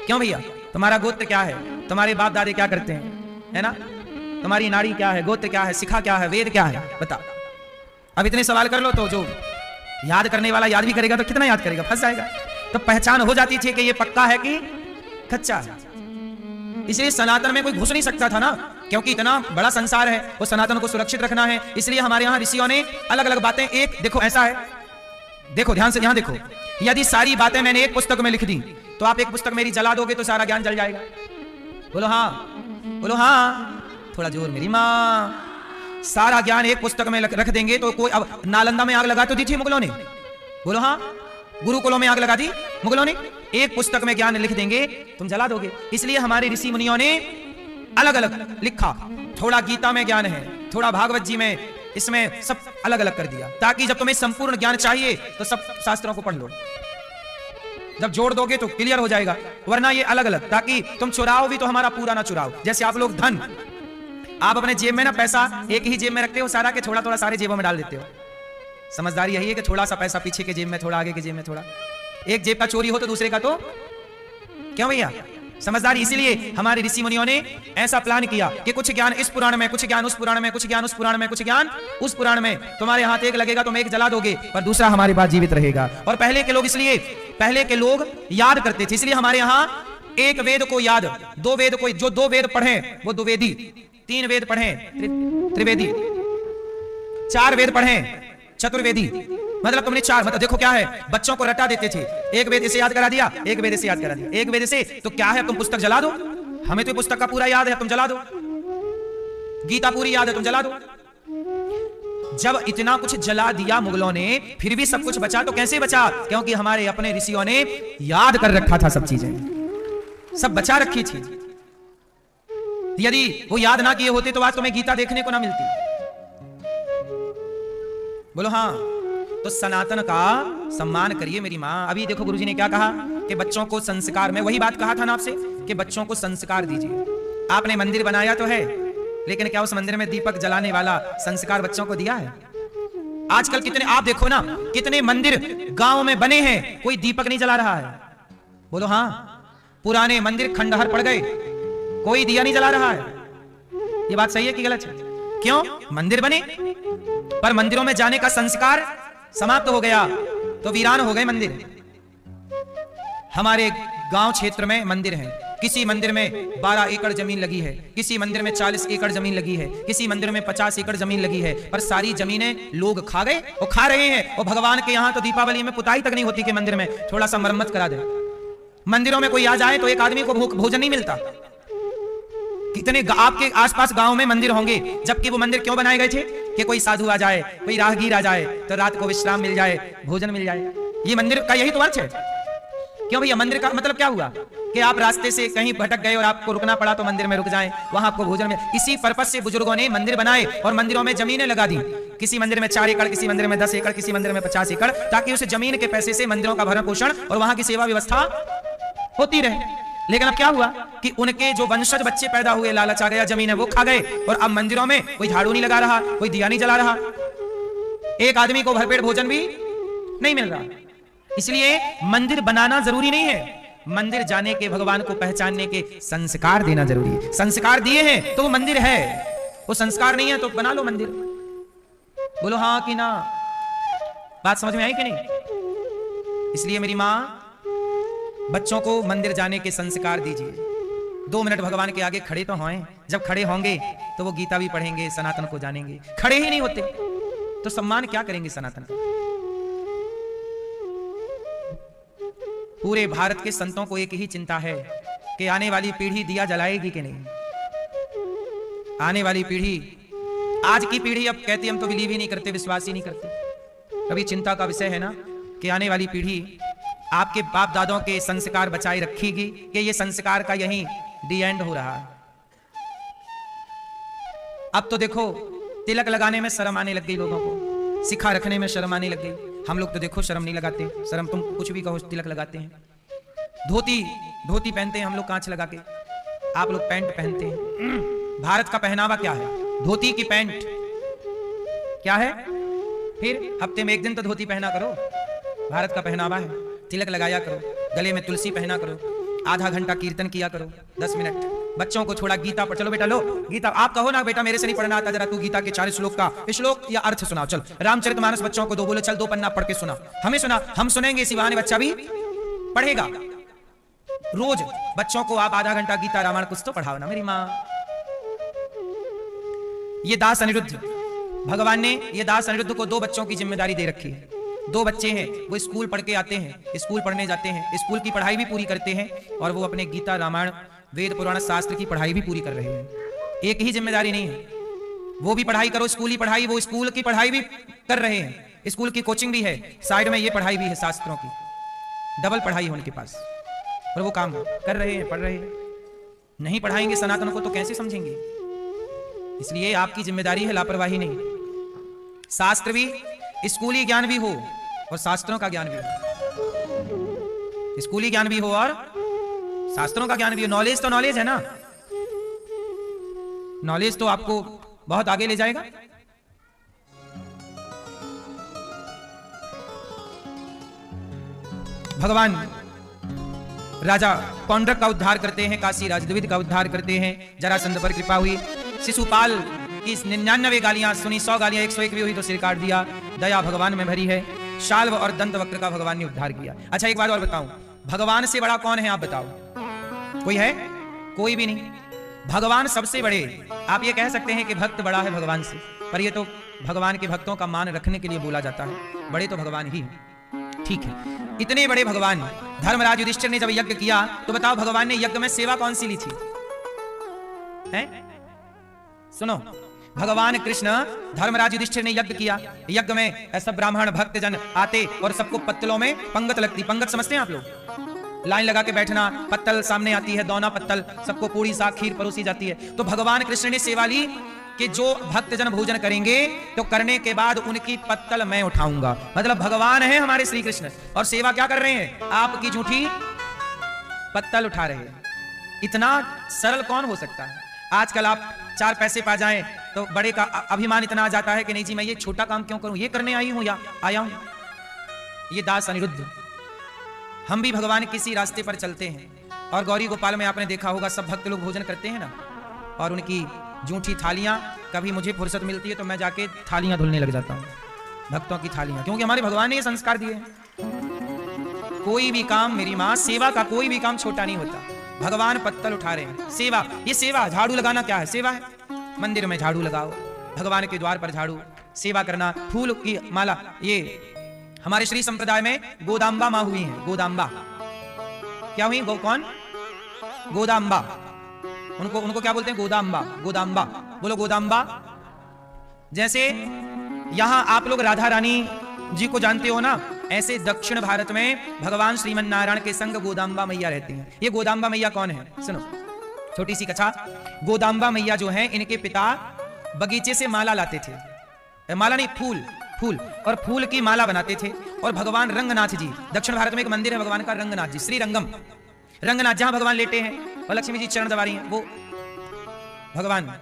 क्यों भैया? तुम्हारा गोत्र क्या है, तुम्हारे बाप दादे क्या करते हैं, है ना? तुम्हारी नाड़ी क्या है, गोत्र क्या है, शिखा क्या है, वेद क्या है, बता। अब इतने सवाल कर लो तो जो याद करने वाला याद भी करेगा तो कितना याद करेगा, फंस जाएगा। तो पहचान हो जाती थी कि ये पक्का है कि कच्चा है। इसलिए सनातन में कोई घुस नहीं सकता था ना, क्योंकि इतना बड़ा संसार है, वो सनातन को सुरक्षित रखना है। इसलिए हमारे यहाँ ऋषियों ने अलग अलग बातें, एक देखो ऐसा है, देखो ध्यान से, यहाँ देखो, यदि सारी बातें मैंने एक पुस्तक में लिख दी तो आप एक पुस्तक मेरी जला दोगे तो सारा ज्ञान जल जाएगा। बोलो हाँ, बोलो हाँ, थोड़ा जोर मेरी माँ। सारा ज्ञान एक पुस्तक में रख देंगे तो कोई, अब नालंदा में आग लगा तो दी थी मुगलों ने, बोलो हाँ, गुरुकुलों में आग लगा दी मुगलों ने। एक पुस्तक में ज्ञान लिख देंगे तुम जला दोगे। इसलिए हमारे ऋषि मुनियों ने अलग अलग लिखा, थोड़ा गीता में ज्ञान है, थोड़ा भागवत जी में, इसमें सब अलग अलग कर दिया, ताकि जब तुम्हें संपूर्ण ज्ञान चाहिए तो सब शास्त्रों को पढ़ लो, जब जोड़ दोगे तो क्लियर हो जाएगा। वरना ये अलग अलग, ताकि तुम चुराओ भी तो हमारा पूरा ना चुराओ। जैसे आप लोग धन, आप अपने जेब में ना पैसा एक ही जेब में रखते हो सारा के थोड़ा थोड़ा सारे जेबों में डाल देते हो। समझदारी यही है कि थोड़ा सा पैसा पीछे के जेब में, थोड़ा आगे के जेब में, थोड़ा एक जेब का चोरी हो तो दूसरे का तो क्यों भैया? समझदारी। इसीलिए हमारे ऋषि मुनियों ने ऐसा प्लान किया कि कुछ ज्ञान इस पुराण में, कुछ ज्ञान उस पुराण में, कुछ ज्ञान उस पुराण में, कुछ ज्ञान उस पुराण में। तुम्हारे हाथ एक लगेगा तुम एक जला दोगे, पर दूसरा हमारे पास जीवित रहेगा। और पहले के लोग, इसलिए पहले के लोग याद करते थे, इसलिए हमारे यहाँ एक वेद को याद, दो वेद को, जो दो वेद पढ़े वो द्विवेदी, तीन वेद पढ़े त्रिवेदी, चार वेद पढ़े चतुर्वेदी। मतलब तुमने चार, मतलब देखो क्या है, बच्चों को रटा देते थे, एक वेद से याद करा दिया, एक वेद से याद करा दिया, एक वेद से, तो क्या है, तुम पुस्तक जला दो, हमें तो पुस्तक का पूरा याद है, तुम जला दो, गीता पूरी याद है, तुम जला दो। जब इतना कुछ जला दिया मुगलों ने, फिर भी सब कुछ बचा, तो कैसे बचा? क्योंकि हमारे अपने ऋषियों ने याद कर रखा था, सब चीजें सब बचा रखी थी। यदि वो याद ना किए होते तो आज तुम्हें गीता देखने को ना मिलती। बोलो हाँ। तो सनातन का सम्मान करिए मेरी माँ। अभी देखो गुरुजी ने क्या कहा कि बच्चों को संस्कार, में वही बात कहा था ना आपसे कि बच्चों को संस्कार दीजिए। आपने मंदिर बनाया तो है, लेकिन क्या उस मंदिर में दीपक जलाने वाला संस्कार बच्चों को दिया है? आजकल कितने, आप देखो ना, कितने मंदिर गांव में बने हैं, कोई दीपक नहीं जला रहा है। बोलो हाँ। पुराने मंदिर खंडहर पड़ गए, कोई दिया नहीं जला रहा है। ये बात सही है कि गलत है? क्यों? मंदिर बने, पर मंदिरों में जाने का संस्कार समाप्त हो गया, तो वीरान हो गए मंदिर। हमारे गांव क्षेत्र में मंदिर हैं, किसी मंदिर में 12 एकड़ जमीन लगी है, किसी मंदिर में 40 एकड़ जमीन लगी है, किसी मंदिर में 50 एकड़ जमीन लगी है, पर सारी जमीनें लोग खा गए और खा रहे हैं। और भगवान के यहां तो दीपावली में पुताई तक नहीं होती कि मंदिर में थोड़ा सा मरम्मत करा दे। मंदिरों में कोई आ जाए तो एक आदमी को भोजन नहीं मिलता। कितने आपके आसपास गांव में मंदिर होंगे, जबकि वो मंदिर क्यों बनाए गए थे? कि कोई साधु आ जाए, कोई राहगीर आ जाए तो रात को विश्राम मिल जाए, भोजन मिल जाए। ये मंदिर का यही तो अर्थ है। क्यों भैया? मंदिर का मतलब क्या हुआ कि आप रास्ते से कहीं भटक गए और आपको रुकना पड़ा तो मंदिर में रुक जाएं, वहां आपको भोजन मिले। इसी पर्पस से बुजुर्गों ने मंदिर बनाए और मंदिरों में जमीनें लगा दी। किसी मंदिर में 4 एकड़, किसी मंदिर में 10 एकड़, किसी मंदिर में 50 एकड़, ताकि उस जमीन के पैसे से मंदिरों का भरण पोषण और वहां की सेवा व्यवस्था होती रहे। लेकिन अब क्या हुआ कि उनके जो वंशज बच्चे पैदा हुए, लालच आ गया, जमीन है वो खा गए, और अब मंदिरों में कोई झाड़ू नहीं लगा रहा, कोई दिया नहीं जला रहा, एक आदमी को भरपेट भोजन भी नहीं मिल रहा। इसलिए मंदिर बनाना जरूरी नहीं है, मंदिर जाने के, भगवान को पहचानने के संस्कार देना जरूरी है। संस्कार दिए हैं तो वो मंदिर है, वो संस्कार नहीं है तो बना लो मंदिर। बोलो हाँ कि ना? बात समझ में आई कि नहीं? इसलिए मेरी मां, बच्चों को मंदिर जाने के संस्कार दीजिए। 2 मिनट भगवान के आगे खड़े तो हों, जब खड़े होंगे तो वो गीता भी पढ़ेंगे, सनातन को जानेंगे। खड़े ही नहीं होते तो सम्मान क्या करेंगे सनातन का? पूरे भारत के संतों को एक ही चिंता है कि आने वाली पीढ़ी दिया जलाएगी कि नहीं। आने वाली पीढ़ी, आज की पीढ़ी अब कहती हम तो बिलीव ही नहीं करते, विश्वास ही नहीं करते। कभी चिंता का विषय है ना कि आने वाली पीढ़ी आपके बाप दादों के संस्कार बचाए रखेगी कि ये संस्कार का यही डी एंड हो रहा है। अब तो देखो, तिलक लगाने में शर्म आने लग गई लोगों को, सिखा रखने में शर्म आने लग गई। हम लोग तो देखो शर्म नहीं लगाते, शर्म तुम कुछ भी कहो, तिलक लगाते हैं। धोती पहनते हैं हम लोग कांच लगा के, आप लोग पैंट पहनते हैं। भारत का पहनावा क्या है? धोती की पैंट क्या है? फिर हफ्ते में 1 दिन तो धोती पहना करो, भारत का पहनावा है। तिलक लगाया करो, गले में तुलसी पहना करो, आधा घंटा कीर्तन किया करो, 10 मिनट। बच्चों को थोड़ा गीता पढ़, चलो बेटा लो गीता। आप कहो ना बेटा मेरे से नहीं पढ़ना आता, जरा तू गीता के 4 श्लोक का श्लोक या अर्थ सुनाओ। चल रामचरितमानस बच्चों को दो, बोलो चल 2 पन्ना पढ़ के सुना। हमें सुना, हम सुनेंगे, इसी बहाने बच्चा भी पढ़ेगा। रोज बच्चों को आप आधा घंटा गीता रामायण कुछ तो पढ़ाओ ना मेरी माँ। ये दास अनिरुद्ध, भगवान ने ये दास अनिरुद्ध को 2 बच्चों की जिम्मेदारी दे रखी है। 2 बच्चे हैं, वो स्कूल पढ़ के आते हैं, स्कूल पढ़ने जाते हैं, स्कूल की पढ़ाई भी पूरी करते हैं, और वो अपने गीता रामायण वेद पुराण शास्त्र की पढ़ाई भी पूरी कर रहे हैं। एक ही जिम्मेदारी नहीं है, वो भी पढ़ाई करो, स्कूली पढ़ाई, वो स्कूल की पढ़ाई भी कर रहे हैं, स्कूल की कोचिंग भी है, साइड में ये पढ़ाई भी है शास्त्रों की, डबल पढ़ाई है उनके पास, और वो काम कर रहे हैं, पढ़ रहे हैं। नहीं पढ़ाएंगे सनातन को तो कैसे समझेंगे? इसलिए आपकी जिम्मेदारी है, लापरवाही नहीं। शास्त्र भी, स्कूली ज्ञान भी हो और शास्त्रों का ज्ञान भी हो, स्कूली ज्ञान भी हो और शास्त्रों का ज्ञान भी हो। नॉलेज तो नॉलेज है ना, नॉलेज तो आपको बहुत आगे ले जाएगा। भगवान राजा पौंड्रक का उद्धार करते हैं, काशी राजद्विद का उद्धार करते हैं, जरासंध पर कृपा हुई, शिशुपाल की 99 गालियां सुनी, 100 गालियां 101 भी हुई तो सिर काट दिया। दया भगवान में भरी है, शाल्व और दंत वक्र का भगवान ने उद्धार किया। अच्छा एक बात और बताऊं, भगवान से बड़ा कौन है आप बताओ? कोई है? कोई भी नहीं। भगवान सबसे बड़े, आप ये कह सकते हैं कि भक्त बड़ा है भगवान से, पर ये तो भगवान के भक्तों का मान रखने के लिए बोला जाता है, बड़े तो भगवान ही हैं। ठीक है, इतने बड़े भगवान, धर्मराज युधिष्ठिर ने जब यज्ञ किया तो बताओ भगवान ने यज्ञ में सेवा कौन सी ली थी? हैं? सुनो, भगवान कृष्ण, धर्मराज युधिष्ठिर ने यज्ञ किया, यज्ञ में ऐसा ब्राह्मण भक्त जन आते और सबको पत्तलों में पंगत लगती। पंगत समझते हैं आप लोग? लाइन लगा के बैठना, पत्तल सामने आती है, दोना पत्तल, सबको पूरी साग खीर परोसी जाती है। तो भगवान कृष्ण ने सेवा ली कि जो भक्तजन भोजन करेंगे तो करने के बाद उनकी पत्तल मैं उठाऊंगा। मतलब भगवान है हमारे श्री कृष्ण, और सेवा क्या कर रहे हैं? आपकी झूठी पत्तल उठा रहे हैं। इतना सरल कौन हो सकता है? आजकल आप 4 पैसे पा जाएं तो बड़े का अभिमान इतना आ जाता है कि नहीं जी मैं ये छोटा काम क्यों करूं, ये करने आई हूं या आया हूं। ये दास अनिरुद्ध, हम भी भगवान किसी रास्ते पर चलते हैं, और गौरी गोपाल में आपने देखा होगा सब भक्त लोग भोजन करते हैं ना, और उनकी जूठी थालियां, कभी मुझे फुर्सत मिलती है तो मैं जाके थालियां धुलने लग जाता हूँ, भक्तों की थालियां, क्योंकि हमारे भगवान ने ये संस्कार दिए हैं। कोई भी काम, मेरी माँ, सेवा का कोई भी काम छोटा नहीं होता। भगवान पत्तल उठा रहे हैं, सेवा, ये सेवा, झाड़ू लगाना क्या है? सेवा है। मंदिर में झाड़ू लगाओ, भगवान के द्वार पर झाड़ू, सेवा करना, फूल की माला। ये हमारे श्री संप्रदाय में गोदाम्बा माँ हुई है। गोदाम्बा क्या हुई? कौन? गोदाम्बा। उनको क्या बोलते हैं? गोदाम्बा। गोदाम्बा, बोलो गोदाम्बा। जैसे यहां आप लोग राधा रानी जी को जानते हो ना, ऐसे दक्षिण भारत में भगवान श्रीमन नारायण के संग गोदाम्बा मैया रहती हैं। ये गोदाम्बा मैया कौन है? सुनो, छोटी सी कथा। गोदाम्बा मैया जो है, इनके पिता बगीचे से माला लाते थे, माला नहीं, फूल, फूल, और फूल की माला बनाते थे। और भगवान रंगनाथ जी, दक्षिण भारत में एक मंदिर है भगवान का, रंगनाथ जी, श्री रंगम, रंगनाथ, जहां भगवान लेटे हैं और लक्ष्मी जी चरण दबा रही हैं, वो भगवान।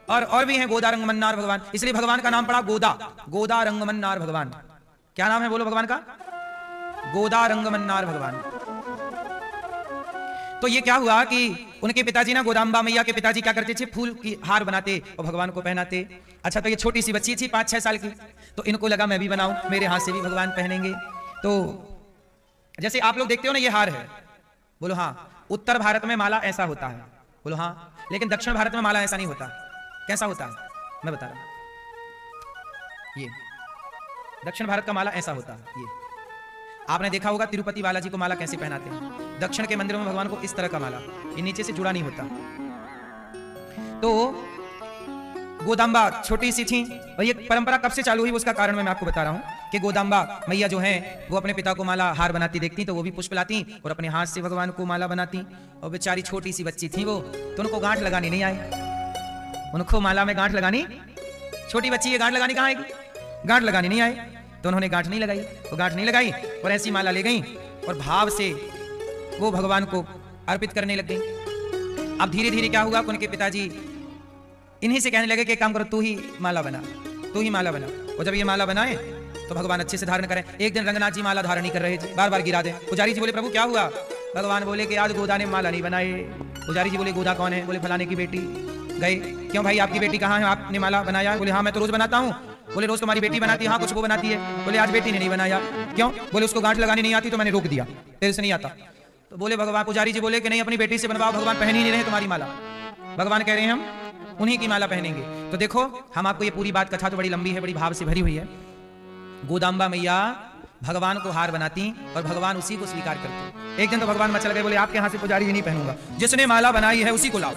और भी हैं गोदा रंगमन्नार भगवान, इसलिए भगवान का नाम पड़ा गोदा, गोदा रंगमन्नार भगवान। क्या नाम है बोलो भगवान का? गोदा रंगमन्नार भगवान। तो ये क्या हुआ कि उनके पिताजी ना, गोदाम्बा मैया के पिताजी क्या करते थे? फूल की हार बनाते और भगवान को पहनाते। अच्छा, तो ये छोटी सी बच्ची थी 5-6 साल की, तो इनको लगा मैं भी बनाऊं, मेरे हाथ से भी भगवान पहनेंगे। तो जैसे आप लोग देखते हो ना, ये हार है, बोलो हाँ। उत्तर भारत में माला ऐसा होता है, बोलो हाँ। लेकिन दक्षिण भारत में माला ऐसा नहीं होता। कैसा होता है? मैं बता रहा हूं। ये दक्षिण भारत का माला ऐसा होता है। ये आपने देखा होगा तिरुपति बालाजी को माला कैसे पहनाते हैं। दक्षिण के मंदिरों में भगवान को इस तरह का माला, ये नीचे से जुड़ा नहीं होता। तो गोदाम्बा छोटी सी थी, और ये परंपरा कब से चालू हुई उसका कारण मैं आपको बता रहा हूं कि गोदाम्बा मैया जो है वो अपने पिता को माला हार बनाती देखती तो वो भी पुष्प लाती और अपने हाथ से भगवान को माला बनाती। और बेचारी छोटी सी बच्ची थी वो, तो उनको गांठ लगानी नहीं आई। उनको माला में गांठ लगानी, छोटी बच्ची, ये गांठ लगानी कहाँ आएगी? गांठ लगानी नहीं आई, तो उन्होंने गांठ नहीं लगाई। वो गांठ नहीं लगाई और ऐसी माला ले गई और भाव से वो भगवान को अर्पित करने लग गई। अब धीरे धीरे क्या हुआ कि उनके पिताजी इन्हीं से कहने लगे कि काम करो, तू ही माला बना, तू ही माला बना। और जब ये माला बनाए तो भगवान अच्छे से धारण करें। एक दिन रंगनाथ जी माला धारण नहीं कर रहे थे, बार बार गिरा दे। पुजारी जी बोले प्रभु क्या हुआ? भगवान बोले कि आज गोदा ने माला नहीं बनाए। पुजारी जी बोले गोदा कौन है? बोले फलाने की बेटी। गए, क्यों भाई आपकी बेटी कहाँ है? आपने माला बनाया? बोले हाँ मैं तो रोज बनाता हूँ। बोले रोज तुम्हारी बेटी बनाती है? हाँ कुछ वो बनाती है। बोले आज बेटी ने नहीं बनाया। क्यों? बोले उसको गांठ लगानी नहीं आती तो मैंने रोक दिया, तेरे से नहीं आता। तो बोले भगवान, पुजारी जी बोले कि नहीं अपनी बेटी से बनवाओ, भगवान पहन ही नहीं रहे तुम्हारी माला। भगवान कह रहे हैं हम उन्हीं की माला पहनेंगे। तो देखो हम आपको ये पूरी बात, कथा तो बड़ी लंबी है, बड़ी भाव से भरी हुई है। गोदाम्बा मैया भगवान को हार बनाती और भगवान उसी को स्वीकार करते। एक दिन तो भगवान मचल गए, बोले आपके हाथ से पुजारी जी नहीं पहनूंगा, जिसने माला बनाई है उसी को लाओ।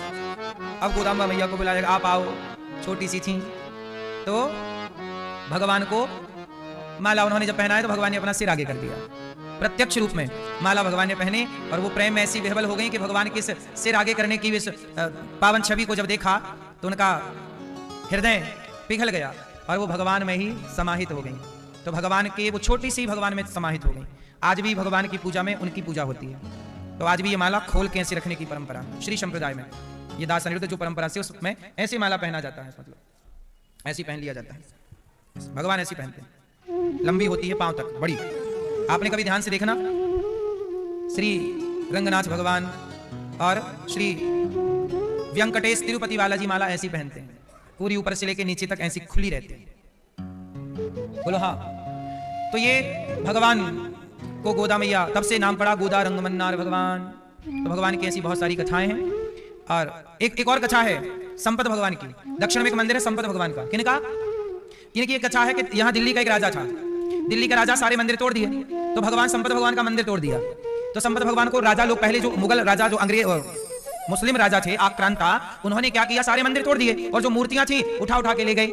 अब गोदाम्बा मैया को बुलाया, आप आओ। छोटी सी थी तो भगवान को माला उन्होंने जब पहनाया तो भगवान ने अपना सिर आगे कर दिया, प्रत्यक्ष रूप में माला भगवान ने पहने। और वो प्रेम में ऐसी विह्वल हो गई कि भगवान के सिर आगे करने की इस पावन छवि को जब देखा तो उनका हृदय पिघल गया और वो भगवान में ही समाहित हो गई। तो भगवान के वो छोटी सी भगवान में समाहित हो गई। आज भी भगवान की पूजा में उनकी पूजा होती है। तो आज भी ये माला खोल के ऐसे रखने की परंपरा श्री संप्रदाय में, ये दास अनिरुद्ध जो परंपरा से उसमें ऐसी माला पहना जाता है, मतलब ऐसी पहन लिया जाता है। भगवान ऐसी पहनते हैं, लंबी होती है पांव तक, बड़ी। आपने कभी ध्यान से देखना, श्री रंगनाथ भगवान और श्री व्यंकटेश तिरुपति बालाजी माला ऐसी पहनते हैं, पूरी ऊपर से लेकर नीचे तक ऐसी खुली रहती है। बोलो हाँ। तो ये भगवान को गोदा मैया, तब से नाम पड़ा गोदा रंगमन्नार भगवान। तो भगवान की ऐसी बहुत सारी कथाएं हैं। और एक और कथा है संपत भगवान की। दक्षिण में एक मंदिर है संपत भगवान का। किनका? इनकी एक कथा है कि यहाँ दिल्ली का एक राजा था। दिल्ली का राजा सारे मंदिर तोड़ दिए, तो भगवान संपत भगवान का मंदिर तोड़ दिया। तो संपत भगवान को राजा लोग, पहले जो मुगल राजा, जो अंग्रेज मुस्लिम राजा थे आक्रांता, उन्होंने क्या किया, सारे मंदिर तोड़ दिए और जो मूर्तियां थी उठा उठा के ले गए।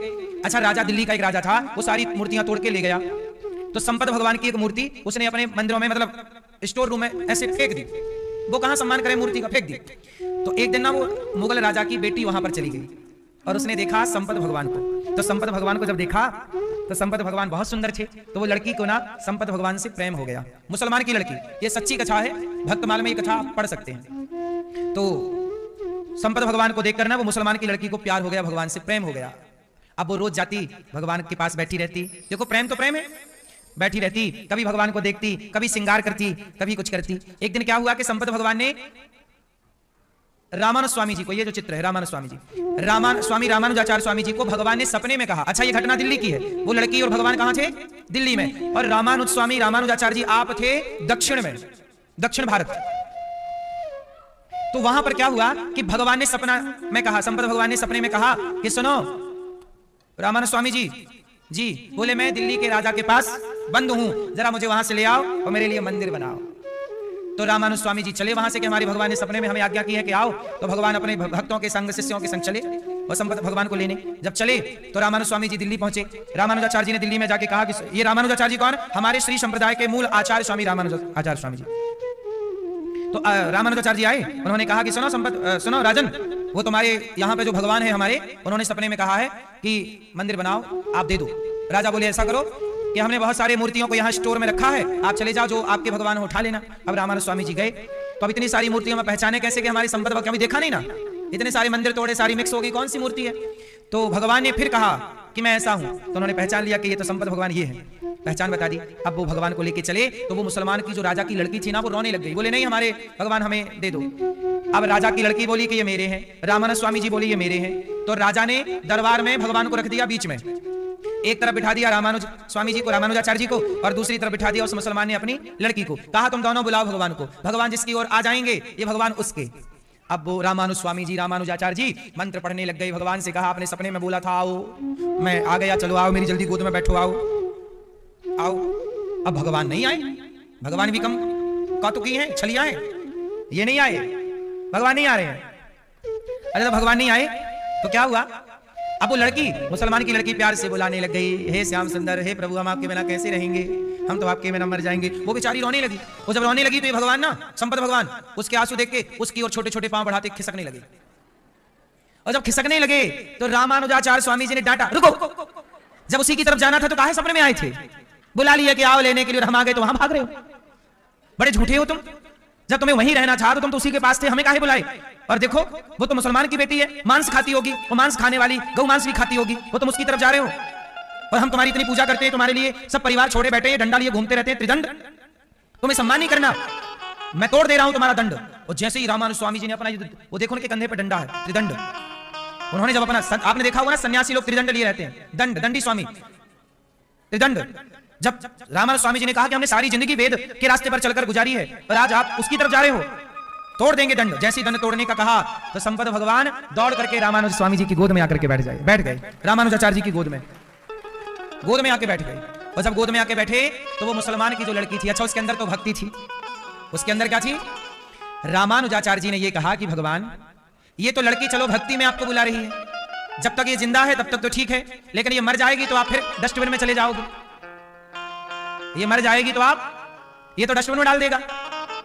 अच्छा, राजा दिल्ली का एक राजा था, वो सारी मूर्तियां तोड़ के ले गया। तो संपत भगवान की एक मूर्ति उसने अपने मंदिरों में, मतलब स्टोर रूम में ऐसे फेंक दी। वो कहां सम्मान करे मूर्ति का, फेंक दी। तो एक दिन ना वो मुगल राजा की बेटी वहां पर चली गई और उसने देखा संपत भगवान को। तो संपत भगवान को जब देखा तो संपत भगवान बहुत सुंदर थे, तो वो लड़की को ना संपत भगवान से प्रेम हो गया। मुसलमान की लड़की, ये सच्ची कथा है, भक्तमाल में ये कथा पढ़ सकते हैं। तो संपत भगवान को देखकर ना वो मुसलमान की लड़की को प्यार हो गया, भगवान से प्रेम हो गया। अब वो रोज जाती भगवान के पास, बैठी रहती। देखो प्रेम तो प्रेम है, बैठी रहती, कभी भगवान को देखती, कभी श्रृंगार करती, कभी कुछ करती। एक दिन क्या हुआ कि संपत भगवान ने रामानुज स्वामी जी को, ये जो चित्र है रामानुज स्वामी जी, स्वामी रामानुजाचार्य स्वामी जी को भगवान ने सपने में कहा। अच्छा, ये घटना दिल्ली की है, वो लड़की और भगवान कहां थे? दिल्ली में। और रामानुज स्वामी रामानुजाचार्य जी आप थे दक्षिण में, दक्षिण भारत। तो वहां पर क्या हुआ कि भगवान ने सपना में कहा, संपत भगवान ने सपने में कहा कि सुनो रामानुज स्वामी जी बोले मैं दिल्ली के राजा के पास बंद हूं, जरा मुझे वहां से ले आओ और मेरे लिए मंदिर बनाओ। तो रामानुज स्वामी जी चले वहां से कि हमारे भगवान ने सपने में हमें आज्ञा की है कि आओ। तो भगवान अपने भक्तों के संग, शिष्यों के संग चले और संपत भगवान को लेने जब चले तो रामानुज स्वामी जी दिल्ली पहुंचे। रामानुजाचार्य जी ने दिल्ली में जाके कहा कि ये रामानुजाचार्य जी कौन? हमारे श्री संप्रदाय के मूल आचार्य स्वामी रामानुजाचार्य स्वामी जी। तो रामानुजाचार्य जी आए, उन्होंने कहा कि सुनो राजन, वो तुम्हारे यहाँ पे जो भगवान है हमारे, उन्होंने सपने में कहा है कि मंदिर बनाओ, आप दे दो। राजा बोले ऐसा करो कि हमने बहुत सारी मूर्तियों को यहाँ स्टोर में रखा है, आप चले जाओ, जो आपके भगवान हो उठा लेना। अब रामानुज स्वामी जी गए तो अब इतनी सारी मूर्तियों में पहचाने कैसे कि हमारी संपत भगवान, कभी देखा नहीं ना, इतने सारे मंदिर तोड़े, सारी मिक्स हो गई, कौन सी मूर्ति है? तो भगवान ने फिर कहा कि मैं ऐसा हूं। तो उन्होंने पहचान लिया कि ये तो संपत भगवान ये है, पहचान बता दी। अब वो भगवान को लेके चले तो वो मुसलमान की जो राजा की लड़की थी ना, वो रोने लग गई, बोले नहीं हमारे भगवान हमें दे दो। अब राजा की लड़की बोली कि ये मेरे हैं, रामानुज स्वामी जी बोली ये मेरे हैं। तो राजा ने दरबार में भगवान को रख दिया बीच में, एक तरफ बिठा दिया रामानुज स्वामी जी को, रामानुजाचार्य जी को, और दूसरी तरफ बिठा दिया उस मुसलमान ने अपनी लड़की को। कहा तुम दोनों बुलाओ भगवान को, भगवान जिसकी ओर आ जाएंगे ये भगवान उसके। अब वो रामानुज स्वामी जी रामानुजाचार्य जी मंत्र पढ़ने लग गए। भगवान से कहा आपने सपने में बोला था आओ, मैं आ गया, चलो आओ मेरी जल्दी गोद में बैठो, आओ आओ। अब भगवान नहीं आए, भगवान भी कम कौतुकी हैं, छलिया हैं, ये नहीं आए, भगवान नहीं आ रहे हैं। अरे तो भगवान नहीं आए तो क्या हुआ? अब वो लड़की, मुसलमान की लड़की प्यार से बुलाने लग गई, हे श्याम सुंदर, हे प्रभु हम आपके बिना कैसे रहेंगे, हम तो आपके बिना मर जाएंगे। वो बेचारी रोने लगी। वो जब रोने लगी तो ये भगवान ना, संपत भगवान, उसके आंसू देख के उसकी और छोटे छोटे पांव बढ़ाते खिसकने लगे। और जब खिसकने लगे तो रामानुजाचार्य स्वामी जी ने डांटा, रुको, जब उसी की तरफ जाना था तो काहे सपने में आए थे? बुला लिया कि आओ लेने के लिए, हम आ गए तो वहां भाग रहे हो, बड़े झूठे हो तुम। जब तुम्हें वहीं रहना था तो तुम तो उसी के पास थे, हमें काहे बुलाए? और देखो वो तो मुसलमान की बेटी है, मांस खाती होगी, वो मांस खाने वाली गौ मांस भी खाती होगी, वो तुम उसकी तरफ जा रहे हो। और हम तुम्हारी इतनी पूजा करते हैं, तुम्हारे लिए सब परिवार छोड़े बैठे हैं, डंडा लिए घूमते रहते हैं, त्रिदंड, तुम्हें सम्मान नहीं करना, मैं तोड़ दे रहा हूं तुम्हारा दंड। और जैसे ही रामानुज स्वामी जी ने अपना, वो देखो उनके कंधे पर डंडा है, त्रिदंड, उन्होंने जब अपना, आपने देखा होगा ना सन्यासी लोग त्रिदंड लिए रहते हैं, दंडी स्वामी त्रिदंड। जब रामानुज स्वामी जी ने कहा कि हमने सारी जिंदगी वेद के रास्ते पर चलकर गुजारी है और आज आप उसकी तरफ जा रहे हो, तोड़ देंगे दंड। जैसे ही दंड तोड़ने का कहा तो संपत भगवान दौड़ करके रामानुज स्वामी जी की गोद में आकर के बैठ गए, रामानुजाचार्य जी की गोद में आके बैठ गए। और जब गोद में आके बैठे तो वो मुसलमान की जो लड़की थी, अच्छा उसके अंदर तो भक्ति थी, उसके अंदर क्या थी? रामानुजाचार्य जी ने ये कहा कि भगवान ये तो लड़की चलो भक्ति में आपको बुला रही है, जब तक ये जिंदा है तब तक तो ठीक है, लेकिन ये मर जाएगी तो आप फिर डस्टबिन में चले जाओगे, ये मर जाएगी तो आप ये तो डस्टबिन में डाल देगा,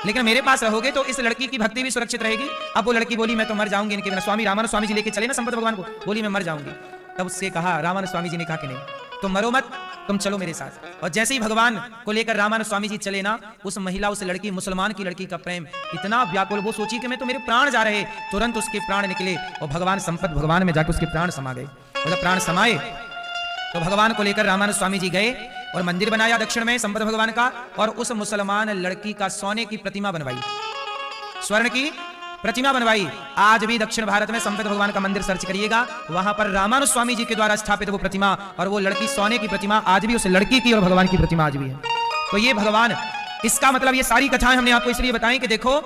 लेकिन मेरे पास रहोगे तो इस लड़की की भक्ति भी सुरक्षित रहेगी। अब वो लड़की बोली मैं तो मर जाऊंगी इनके बिना। स्वामी रामानुज स्वामी जी लेके चले ना संपत भगवान को, बोली मैं मर जाऊंगी। तब उससे कहा, रामानुज स्वामी जी ने कहा कि नहीं तुम मरो मत, तुम चलो मेरे साथ। और जैसे ही भगवान को लेकर रामानुज स्वामी जी चले ना, उस महिला, उस लड़की, मुसलमान की लड़की का प्रेम इतना व्याकुल, वो सोची कि मैं तो मेरे प्राण जा रहे, तुरंत उसके प्राण निकले और भगवान संपत भगवान में जाकर उसके प्राण समा गए। और जब प्राण समाये तो भगवान को लेकर रामानुज स्वामी जी गए और मंदिर बनाया दक्षिण में संपत भगवान का, और उस मुसलमान लड़की का सोने की प्रतिमा बनवाई, स्वर्ण की प्रतिमा बनवाई। आज भी दक्षिण भारत में संपत भगवान का मंदिर सर्च करिएगा, वहां पर रामानुज स्वामी जी के द्वारा स्थापित वो प्रतिमा, और वो लड़की सोने की प्रतिमा आज भी, उस लड़की की और भगवान की प्रतिमा आज भी है। तो ये भगवान, इसका मतलब ये सारी कथाएं हमने आपको इसलिए बताई कि देखो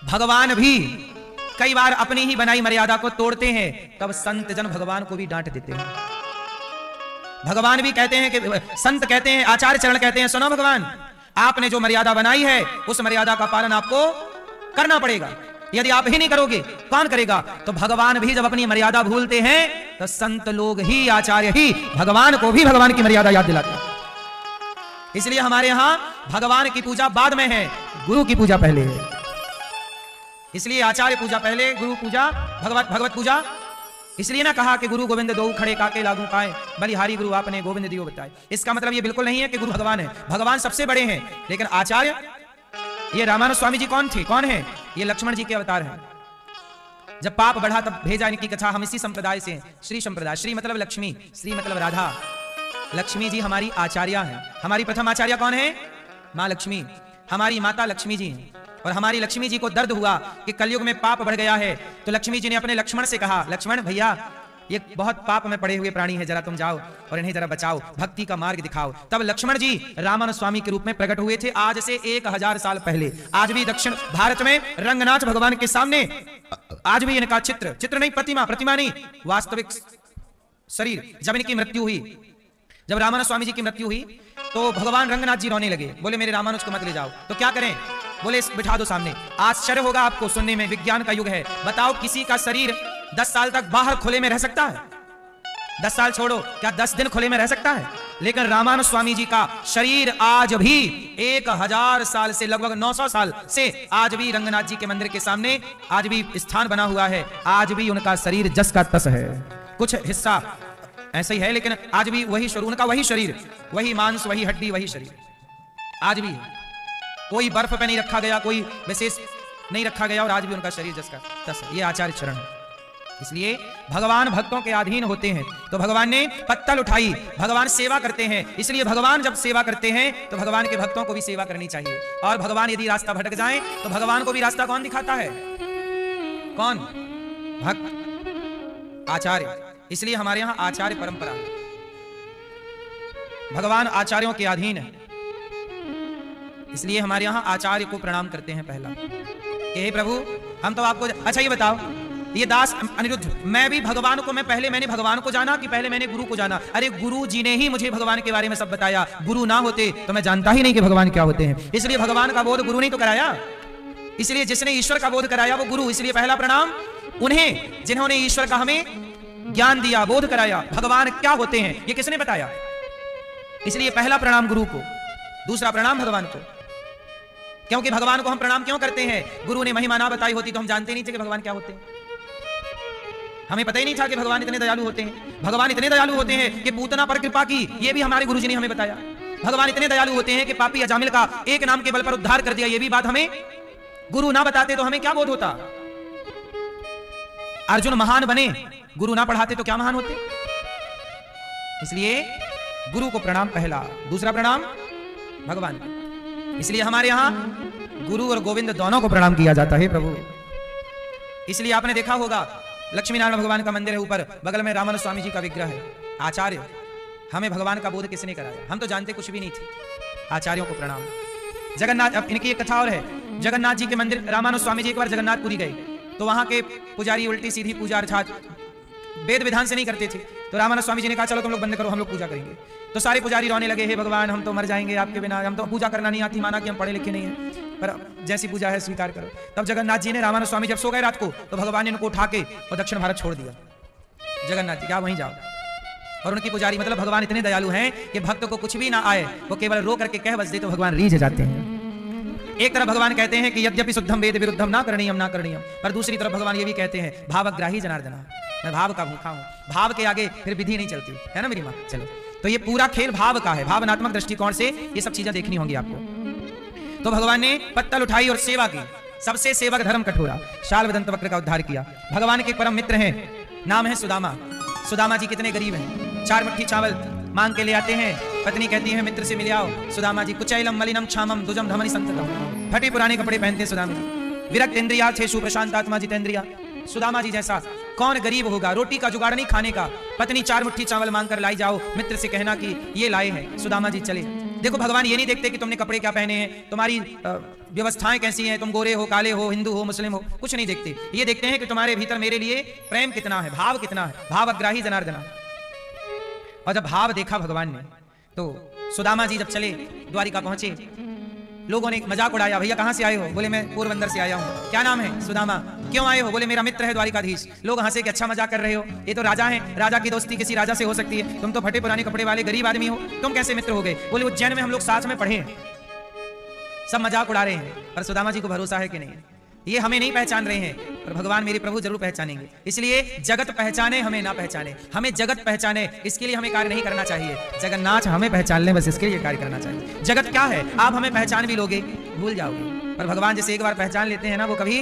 भगवान भी कई बार अपनी ही बनाई मर्यादा को तोड़ते हैं, तब संत जन भगवान को भी डांट देते हैं। भगवान भी कहते हैं कि संत कहते हैं, आचार्य चरण कहते हैं, सुनो भगवान आपने जो मर्यादा बनाई है उस मर्यादा का पालन आपको करना पड़ेगा, यदि आप ही नहीं करोगे कौन करेगा? तो भगवान भी जब अपनी मर्यादा भूलते हैं तो संत लोग ही, आचार्य ही भगवान को भी भगवान की मर्यादा याद दिलाते हैं। इसलिए हमारे यहां भगवान की पूजा बाद में है, गुरु की पूजा पहले है। इसलिए आचार्य पूजा पहले, गुरु पूजा, भगवत पूजा। इसलिए ना कहा कि गुरु गोविंद दो खड़े काके लागू पाए, बलिहारी गुरु आपने गोविंद दियो बताए। इसका मतलब ये बिल्कुल नहीं है कि गुरु भगवान है, भगवान सबसे बड़े हैं, लेकिन आचार्य, ये रामानुज स्वामी जी कौन है? ये लक्ष्मण जी के अवतार हैं। जब पाप बढ़ा तब भेजा इनकी कथा, हम इसी संप्रदाय से हैं, श्री संप्रदाय। श्री मतलब लक्ष्मी, श्री मतलब राधा। लक्ष्मी जी हमारी आचार्य हैं। हमारी प्रथम आचार्य कौन है? माँ लक्ष्मी। हमारी माता लक्ष्मी जी हैं। और हमारी लक्ष्मी जी को दर्द हुआ कि कलयुग में पाप बढ़ गया है, तो लक्ष्मी जी ने अपने लक्ष्मण से कहा, लक्ष्मण भैया ये बहुत पाप में पड़े हुए प्राणी हैं, जरा तुम जाओ और इन्हें जरा बचाओ, भक्ति का मार्ग दिखाओ। तब लक्ष्मण जी रामानंद स्वामी के रूप में प्रकट हुए थे आज से 1000 साल पहले। आज भी दक्षिण भारत में रंगनाथ भगवान के सामने आज भी इनका चित्र नहीं, प्रतिमा नहीं, वास्तविक शरीर। जब इनकी मृत्यु हुई, जब रामानंद स्वामी जी की मृत्यु हुई, तो भगवान रंगनाथ जी रोने लगे, बोले मेरे रामानुज को मत ले जाओ। तो क्या करें, बोले बिठा दो सामने। आश्चर्य होगा आपको सुनने में, विज्ञान का युग है। बताओ किसी का शरीर 10 साल तक बाहर खुले में रह सकता है? 10 साल छोड़ो, क्या 10 दिन खुले में रह सकता है? लेकिन रामानुज स्वामी जी का शरीर आज भी 1000 साल से लगभग 900 साल से आज भी रंगनाथ जी के मंदिर के सामने आज भी स्थान बना हुआ है। आज भी उनका शरीर जस का तस है, कुछ हिस्सा ऐसा ही है, लेकिन आज भी वही शरीर, उनका वही शरीर, वही मांस, वही हड्डी, वही शरीर आज भी है। कोई बर्फ पे नहीं रखा गया, कोई विशेष नहीं रखा गया, और आज भी उनका शरीर जस का तस है। ये आचार्य चरण है। इसलिए भगवान भक्तों के अधीन होते हैं। तो भगवान ने पत्तल उठाई, भगवान सेवा करते हैं। इसलिए भगवान जब सेवा करते हैं तो भगवान के भक्तों को भी सेवा करनी चाहिए। और भगवान यदि रास्ता भटक जाए तो भगवान को भी रास्ता कौन दिखाता है? कौन? भक्त, आचार्य। इसलिए हमारे यहां आचार्य परंपरा है, भगवान आचार्यों के अधीन है। इसलिए हमारे यहां आचार्य को प्रणाम करते हैं पहला। हे प्रभु हम तो आपको, अच्छा ये बताओ, ये दास अनिरुद्ध, मैं भी भगवान को, मैंने भगवान को जाना कि पहले मैंने गुरु को जाना? अरे गुरु जी ने ही मुझे भगवान के बारे में सब बताया। गुरु ना होते तो मैं जानता ही नहीं कि भगवान क्या होते हैं। इसलिए भगवान का बोध गुरु ने तो कराया। इसलिए जिसने ईश्वर का बोध कराया वो गुरु। इसलिए पहला प्रणाम उन्हें जिन्होंने ईश्वर का हमें ज्ञान दिया, बोध कराया। भगवान क्या होते हैं ये किसने बताया? इसलिए पहला प्रणाम गुरु को, दूसरा प्रणाम भगवान को। क्योंकि भगवान को हम प्रणाम क्यों करते हैं? गुरु ने महिमा ना बताई होती तो हम जानते नहीं थे कि भगवान क्या होते हैं। हमें पता ही नहीं था कि भगवान इतने दयालु होते हैं। भगवान इतने दयालु होते हैं कि पूतना पर कृपा की, ये भी हमारे गुरुजी ने हमें बताया। भगवान इतने दयालु होते हैं कि पापी अजामिल का एक नाम के बल पर उद्धार कर दिया, ये भी बात हमें गुरु ना बताते तो हमें क्या बोध होता? अर्जुन महान बने, गुरु ना पढ़ाते तो क्या महान होते? इसलिए गुरु को प्रणाम पहला, दूसरा प्रणाम भगवान को। इसलिए हमारे यहां गुरु और गोविंद दोनों को प्रणाम किया जाता है प्रभु। इसलिए आपने देखा होगा लक्ष्मी नारायण भगवान का मंदिर है, ऊपर बगल में रामानंद स्वामी जी का विग्रह है। आचार्य, हमें भगवान का बोध किसने कराया? हम तो जानते कुछ भी नहीं थे। आचार्यों को प्रणाम। जगन्नाथ, अब इनकी एक कथा और है। जगन्नाथ जी के मंदिर, रामानंद स्वामी जी एक बार जगन्नाथपुरी गए तो वहां के पुजारी उल्टी सीधी पूजा अर्थात वेद विधान से नहीं करते थे। तो रामानंद स्वामी जी ने कहा चलो तुम लोग बंद करो, हम लोग पूजा करेंगे। तो सारे पुजारी रोने लगे, हे भगवान हम तो मर जाएंगे आपके बिना, हम तो पूजा करना नहीं आती, माना कि हम पढ़े लिखे नहीं है, पर जैसी पूजा है स्वीकार करो। तब जगन्नाथ जी ने, रामानंद स्वामी जब सो गए रात को, तो भगवान ने उनको उठा के और दक्षिण भारत छोड़ दिया। जगन्नाथ जी क्या वहीं जाओ। और उनकी पुजारी, मतलब भगवान इतने दयालु हैं कि भक्त को कुछ भी ना आए, वो केवल रो करके कह बस दे तो भगवान रीझ जाते हैं। एक तरफ भगवान कहते हैं कि यद्यपि शुद्धम वेद विरुद्धम ना करणीयम, पर दूसरी तरफ भगवान ये भी कहते हैं भावग्राही जनार्दना, मैं भाव का भूखा हूं, भाव के आगे फिर विधि नहीं चलती है ना मेरी माँ। चलो, तो ये पूरा खेल भाव का है, भावनात्मक दृष्टिकोण से ये सब चीजें देखनी होंगी आपको। तो भगवान ने पत्तल उठाई और सेवा की। सबसे सेवक धर्म कठोरा, शाल वदंत वक्र का उद्धार किया। भगवान के परम मित्र हैं, नाम है सुदामा। सुदामा जी कितने गरीब हैं, 4 मुट्ठी चावल मांग के ले आते हैं। पत्नी कहती है मित्र से मिल आओ। सुदामा जी कुचैलम मलिनम क्षामम दुजम धमनी संततम, फटे पुराने कपड़े पहनते हैं सुदामा जी। विरक्त इंद्रिया थे सुप्रशांत आत्मा जितेंद्रिया। सुदामा जी जैसा कौन गरीब होगा, रोटी का जुगाड़ नहीं खाने का। पत्नी 4 मुट्ठी चावल मांग कर लाई जाओ, मित्र से कहना कि ये लाए हैं। सुदामा जी चले। देखो भगवान ये नहीं देखते कि तुमने कपड़े क्या पहने हैं, तुम्हारी व्यवस्थाएं कैसी हैं, तुम गोरे हो, काले हो, हिंदू हो, मुस्लिम हो, कुछ नहीं देखते। ये देखते हैं कि तुम्हारे भीतर मेरे लिए प्रेम कितना है, भाव कितना है, भावग्राही जनार्दना। और जब भाव देखा भगवान ने तो सुदामा जी जब चले द्वारिका पहुंचे, लोगों ने मजाक उड़ाया, भैया कहां से आए हो? बोले मैं पोरबंदर से आया हूं। क्या नाम है? सुदामा। क्यों आए हो? बोले मेरा मित्र है द्वारिकाधीश। लोग हंसे कि अच्छा मजाक कर रहे हो, ये तो राजा है, राजा की दोस्ती किसी राजा से हो सकती है, तुम तो फटे पुराने कपड़े वाले गरीब आदमी हो, तुम कैसे मित्र हो गए? बोले उज्जैन में हम लोग साथ में पढ़े। सब मजाक उड़ा रहे हैं, पर सुदामा जी को भरोसा है कि नहीं, ये हमें नहीं पहचान रहे हैं, पर भगवान मेरे प्रभु जरूर पहचानेंगे। इसलिए जगत पहचाने हमें ना पहचाने, हमें जगत पहचाने इसके लिए हमें कार्य नहीं करना चाहिए। जगन्नाथ हमें पहचान ले, बस इसके लिए कार्य करना चाहिए। जगत क्या है, आप हमें पहचान भी लोगे भूल जाओगे, पर भगवान जैसे एक बार पहचान लेते हैं ना, वो कभी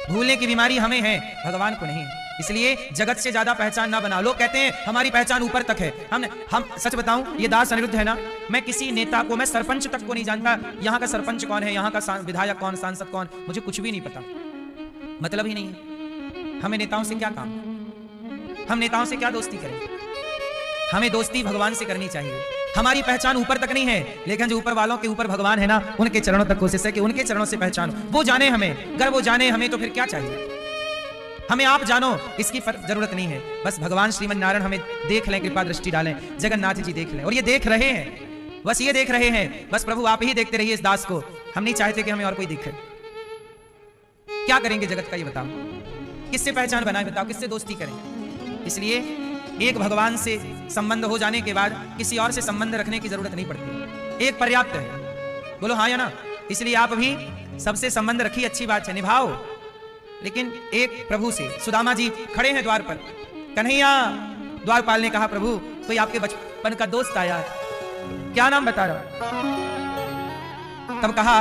भूलने की बीमारी हमें है, भगवान को नहीं। इसलिए जगत से ज्यादा पहचान ना बनाओ। लोग कहते हैं हमारी पहचान ऊपर तक है। हम सच बताऊं, ये दास अनिरुद्ध है ना, मैं किसी नेता को, मैं सरपंच तक को नहीं जानता। यहाँ का सरपंच कौन है, यहाँ का विधायक कौन, सांसद कौन, मुझे कुछ भी नहीं पता, मतलब ही नहीं है। हमें नेताओं से क्या काम, हम नेताओं से क्या दोस्ती करें? हमें दोस्ती भगवान से करनी चाहिए। हमारी पहचान ऊपर तक नहीं है, लेकिन जो ऊपर वालों के ऊपर भगवान है ना, उनके चरणों तक कोशिश है कि उनके चरणों से पहचानो। वो जाने हमें, अगर वो जाने हमें तो फिर क्या चाहिए? हमें आप जानो, इसकी जरूरत नहीं है। बस भगवान श्रीमन नारायण हमें देख लें, कृपा दृष्टि डालें, जगन्नाथ जी देख लें, और ये देख रहे हैं, बस ये देख रहे हैं। बस प्रभु आप ही देखते रहिए इस दास को, हम नहीं चाहते कि हमें और कोई दिखे। क्या करेंगे जगत का, ये बताओ, किससे पहचान बनाए बताओ, किससे दोस्ती करें? इसलिए एक भगवान से संबंध हो जाने के बाद किसी और से संबंध रखने की जरूरत नहीं पड़ती, एक पर्याप्त है। बोलो हाँ या ना? इसलिए आप भी सबसे संबंध रखिए, अच्छी बात है, निभाओ, लेकिन एक प्रभु से। सुदामा जी खड़े हैं द्वार पर, कन्हैया, द्वारपाल ने कहा प्रभु कोई आपके बचपन का दोस्त आया है, क्या नाम बता रहा? तब कहा